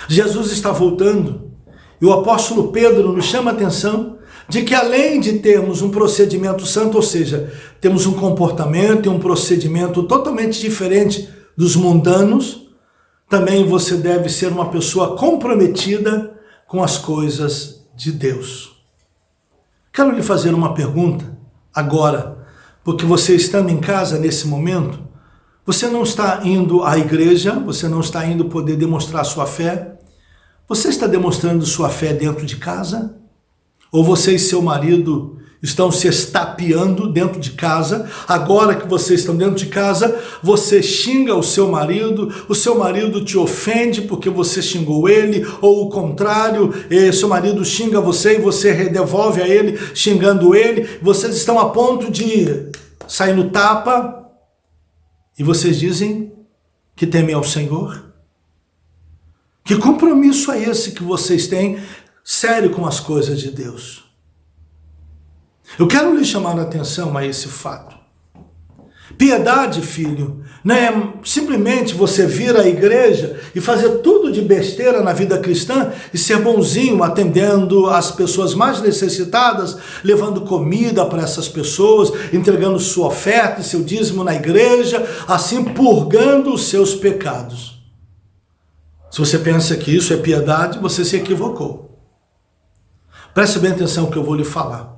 Jesus está voltando e o apóstolo Pedro nos chama a atenção de que além de termos um procedimento santo, ou seja, temos um comportamento e um procedimento totalmente diferente dos mundanos, também você deve ser uma pessoa comprometida com as coisas de Deus. Quero lhe fazer uma pergunta agora, porque você estando em casa nesse momento, você não está indo à igreja, você não está indo poder demonstrar sua fé. Você está demonstrando sua fé dentro de casa? Ou você e seu marido estão se estapeando dentro de casa? Agora que vocês estão dentro de casa, você xinga o seu marido te ofende porque você xingou ele, ou o contrário, seu marido xinga você e você devolve a ele xingando ele. Vocês estão a ponto de sair no tapa E vocês dizem que temem ao Senhor? Que compromisso é esse que vocês têm sério com as coisas de Deus? Eu quero lhe chamar a atenção a esse fato. Piedade, filho, não é simplesmente você vir à igreja e fazer tudo de besteira na vida cristã e ser bonzinho atendendo as pessoas mais necessitadas, levando comida para essas pessoas, entregando sua oferta e seu dízimo na igreja, assim purgando os seus pecados. Se você pensa que isso é piedade, você se equivocou. Preste bem atenção no que eu vou lhe falar.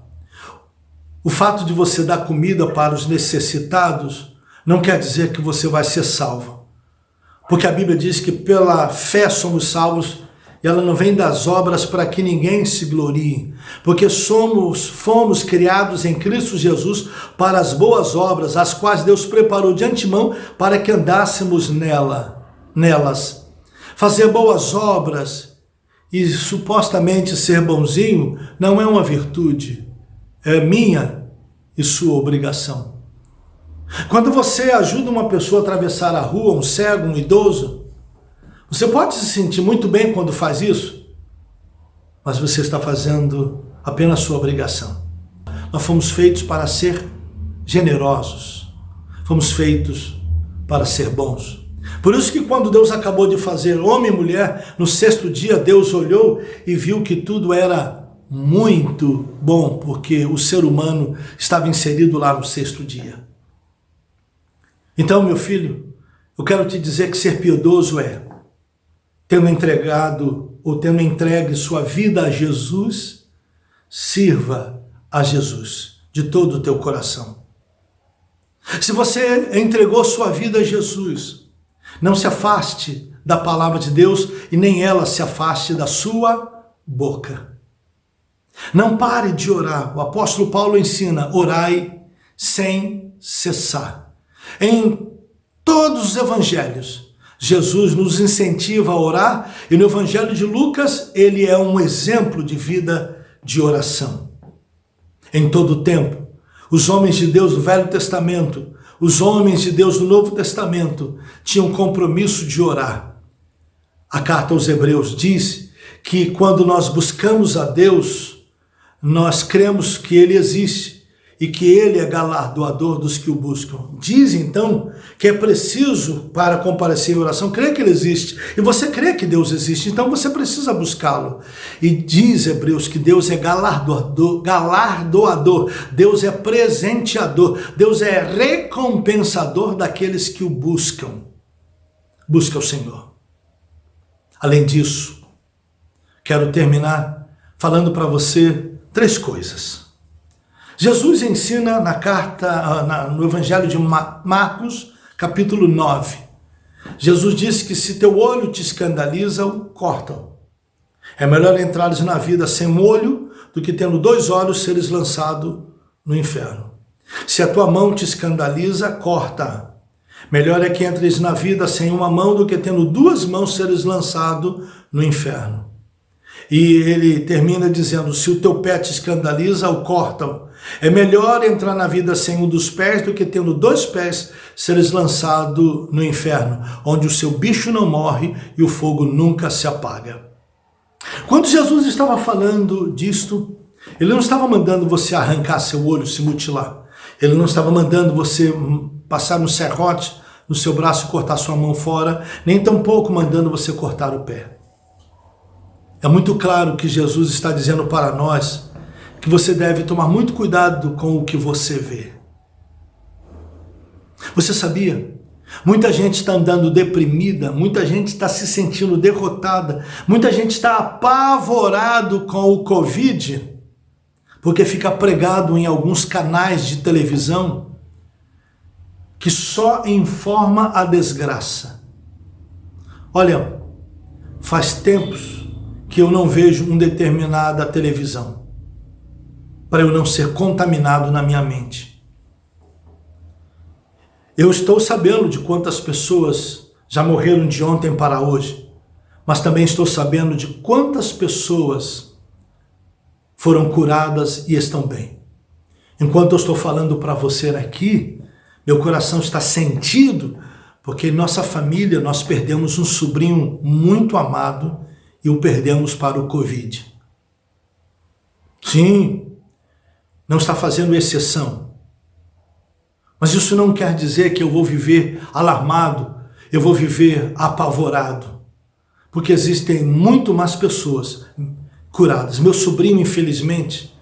O fato de você dar comida para os necessitados não quer dizer que você vai ser salvo. Porque a Bíblia diz que pela fé somos salvos e ela não vem das obras para que ninguém se glorie. Porque fomos criados em Cristo Jesus para as boas obras, as quais Deus preparou de antemão para que andássemos nelas. Fazer boas obras e supostamente ser bonzinho não é uma virtude. É minha e sua obrigação. Quando você ajuda uma pessoa a atravessar a rua, um cego, um idoso, você pode se sentir muito bem quando faz isso, mas você está fazendo apenas sua obrigação. Nós fomos feitos para ser generosos, fomos feitos para ser bons. Por isso que quando Deus acabou de fazer homem e mulher, no sexto dia Deus olhou e viu que tudo era muito bom, porque o ser humano estava inserido lá no sexto dia. Então, meu filho, eu quero te dizer que ser piedoso é tendo entregado ou tendo entregue sua vida a Jesus, sirva a Jesus de todo o teu coração. Se você entregou sua vida a Jesus, não se afaste da palavra de Deus e nem ela se afaste da sua boca. Não pare de orar. O apóstolo Paulo ensina: orai sem cessar. Em todos os evangelhos, Jesus nos incentiva a orar, e no evangelho de Lucas, ele é um exemplo de vida de oração. Em todo o tempo, os homens de Deus do Velho Testamento, os homens de Deus do Novo Testamento, tinham compromisso de orar. A carta aos Hebreus diz que quando nós buscamos a Deus, nós cremos que Ele existe e que Ele é galardoador dos que o buscam. Diz então que é preciso, para comparecer em oração, crer que Ele existe. E você crê que Deus existe, então você precisa buscá-lo. E diz Hebreus que Deus é galardoador, Deus é presenteador, Deus é recompensador daqueles que o buscam. Busca o Senhor. Além disso, quero terminar falando para você 3 coisas. Jesus ensina na carta, no Evangelho de Marcos, capítulo 9. Jesus disse que se teu olho te escandaliza, corta-o. É melhor entrares na vida sem um olho do que tendo 2 olhos seres lançado no inferno. Se a tua mão te escandaliza, corta-a. Melhor é que entres na vida sem uma mão do que tendo 2 mãos seres lançado no inferno. E ele termina dizendo: se o teu pé te escandaliza, o corta-o. É melhor entrar na vida sem um dos pés do que tendo 2 pés seres lançado no inferno, onde o seu bicho não morre e o fogo nunca se apaga. Quando Jesus estava falando disto, ele não estava mandando você arrancar seu olho, se mutilar. Ele não estava mandando você passar no serrote no seu braço e cortar sua mão fora, nem tampouco mandando você cortar o pé. É muito claro que Jesus está dizendo para nós que você deve tomar muito cuidado com o que você vê. Você sabia? Muita gente está andando deprimida, muita gente está se sentindo derrotada, muita gente está apavorado com o Covid, porque fica pregado em alguns canais de televisão que só informa a desgraça. Olha, faz tempos que eu não vejo uma determinada televisão, para eu não ser contaminado na minha mente. Eu estou sabendo de quantas pessoas já morreram de ontem para hoje, mas também estou sabendo de quantas pessoas foram curadas e estão bem. Enquanto eu estou falando para você aqui, Meu coração está sentido, porque em nossa família nós perdemos um sobrinho muito amado e o perdemos para o Covid. Sim, não está fazendo exceção. Mas isso não quer dizer que eu vou viver alarmado, eu vou viver apavorado. Porque existem muito mais pessoas curadas. Meu sobrinho, infelizmente,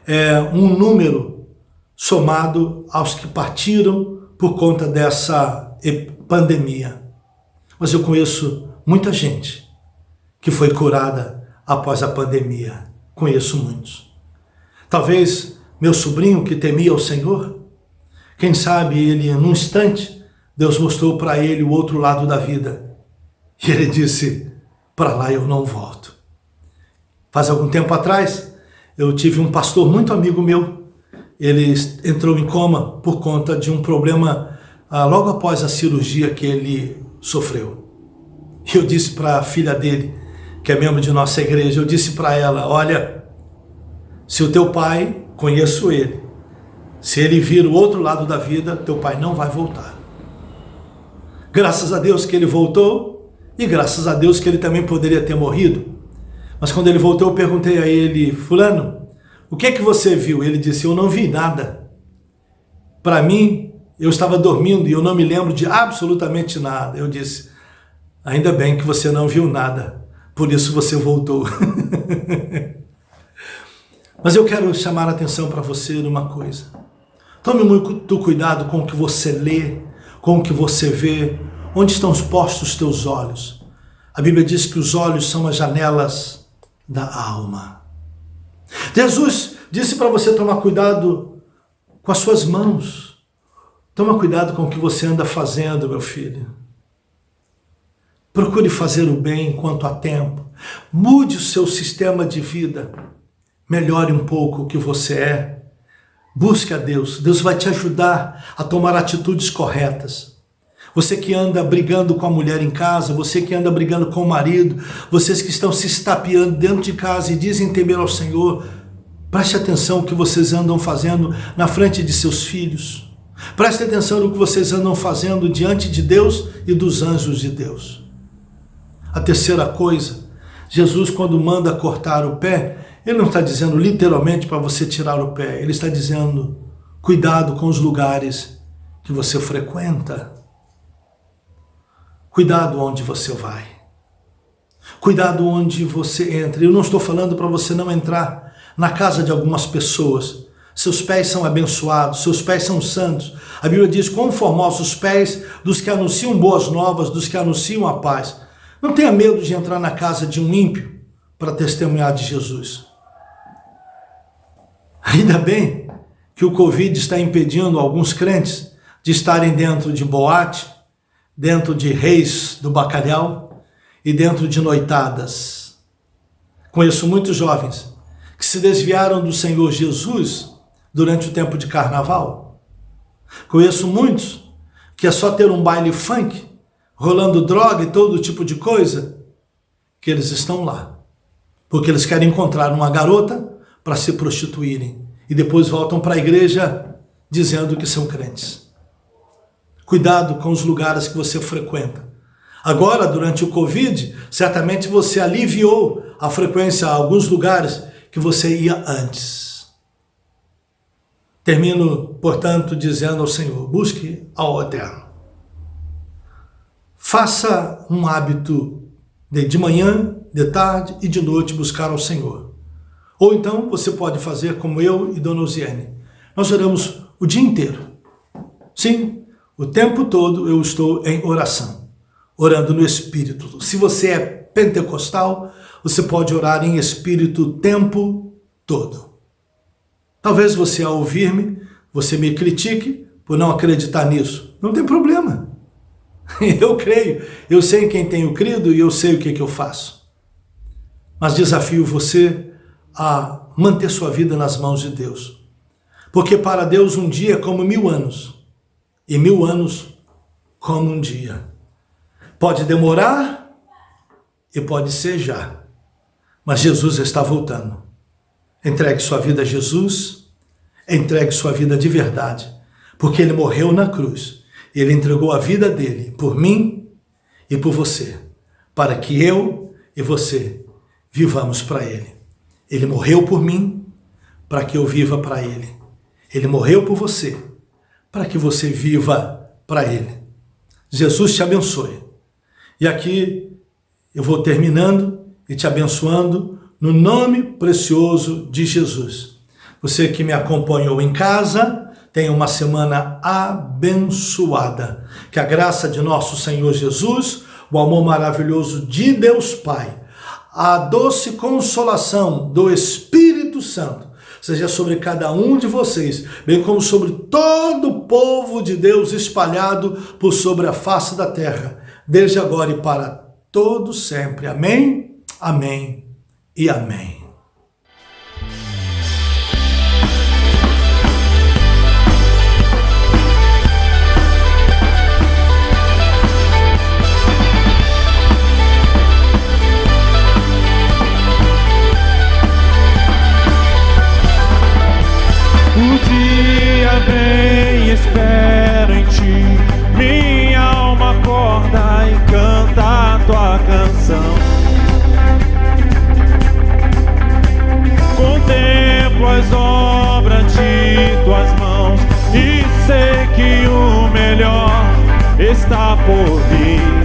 é um número somado aos que partiram por conta dessa pandemia. Mas eu conheço muita gente que foi curada após a pandemia. Conheço muitos. Talvez meu sobrinho que temia o Senhor, quem sabe ele, num instante, Deus mostrou para ele o outro lado da vida. E ele disse, para lá eu não volto. Faz algum tempo atrás, eu tive um pastor muito amigo meu. Ele entrou em coma por conta de um problema logo após a cirurgia que ele sofreu. E eu disse para a filha dele, que é membro de nossa igreja, eu disse para ela, olha, se o teu pai, conheço ele, se ele vir o outro lado da vida, teu pai não vai voltar. Graças a Deus que ele voltou, e graças a Deus que ele também poderia ter morrido. Mas quando ele voltou, eu perguntei a ele, fulano, o que é que você viu? Ele disse, eu não vi nada. Para mim, eu estava dormindo e eu não me lembro de absolutamente nada. Eu disse, ainda bem que você não viu nada, por isso você voltou. Mas eu quero chamar a atenção para você numa coisa. Tome muito cuidado com o que você lê, com o que você vê, onde estão postos os teus olhos. A Bíblia diz que os olhos são as janelas da alma. Jesus disse para você tomar cuidado com as suas mãos. Toma cuidado com o que você anda fazendo, meu filho. Procure fazer o bem enquanto há tempo. Mude o seu sistema de vida. Melhore um pouco o que você é. Busque a Deus. Deus vai te ajudar a tomar atitudes corretas. Você que anda brigando com a mulher em casa, você que anda brigando com o marido, vocês que estão se estapeando dentro de casa e dizem temer ao Senhor, preste atenção no que vocês andam fazendo na frente de seus filhos. Preste atenção no que vocês andam fazendo diante de Deus e dos anjos de Deus. A terceira coisa, Jesus, quando manda cortar o pé, ele não está dizendo literalmente para você tirar o pé, ele está dizendo, cuidado com os lugares que você frequenta. Cuidado onde você vai. Cuidado onde você entra. Eu não estou falando para você não entrar na casa de algumas pessoas. Seus pés são abençoados, seus pés são santos. A Bíblia diz, quão formosos os pés dos que anunciam boas novas, dos que anunciam a paz. Não tenha medo de entrar na casa de um ímpio para testemunhar de Jesus. Ainda bem que o Covid está impedindo alguns crentes de estarem dentro de boate, dentro de reis do bacalhau e dentro de noitadas. Conheço muitos jovens que se desviaram do Senhor Jesus durante o tempo de carnaval. Conheço muitos que é só ter um baile funk, rolando droga e todo tipo de coisa, que eles estão lá. Porque eles querem encontrar uma garota para se prostituírem e depois voltam para a igreja dizendo que são crentes. Cuidado com os lugares que você frequenta. Agora, durante o Covid, certamente você aliviou a frequência a alguns lugares que você ia antes. Termino, portanto, dizendo ao Senhor, busque ao Eterno. Faça um hábito de manhã, de tarde e de noite buscar ao Senhor. Ou então você pode fazer como eu e Dona Osiane. Nós oramos o dia inteiro. Sim, o tempo todo eu estou em oração, orando no Espírito. Se você é pentecostal, você pode orar em Espírito o tempo todo. Talvez você, ao ouvir-me, você me critique por não acreditar nisso. Não tem problema. Eu creio, eu sei em quem tenho crido e eu sei o que eu faço. Mas desafio você a manter sua vida nas mãos de Deus. Porque para Deus um dia é como 1000 anos. E 1000 anos como um dia. Pode demorar e pode ser já. Mas Jesus está voltando. Entregue sua vida a Jesus. Entregue sua vida de verdade. porque Ele morreu na cruz. Ele entregou a vida dele por mim e por você, para que eu e você vivamos para Ele. Ele morreu por mim, para que eu viva para Ele. Ele morreu por você, para que você viva para Ele. Jesus te abençoe. E aqui eu vou terminando e te abençoando no nome precioso de Jesus. Você que me acompanhou em casa, tenha uma semana abençoada. Que a graça de nosso Senhor Jesus, o amor maravilhoso de Deus Pai, a doce consolação do Espírito Santo seja sobre cada um de vocês, bem como sobre todo o povo de Deus espalhado por sobre a face da terra, desde agora e para todos sempre. Amém, amém e amém. O dia vem, espero em ti. Minha alma acorda e canta a tua canção. Contemplo as obras de tuas mãos e sei que o melhor está por vir.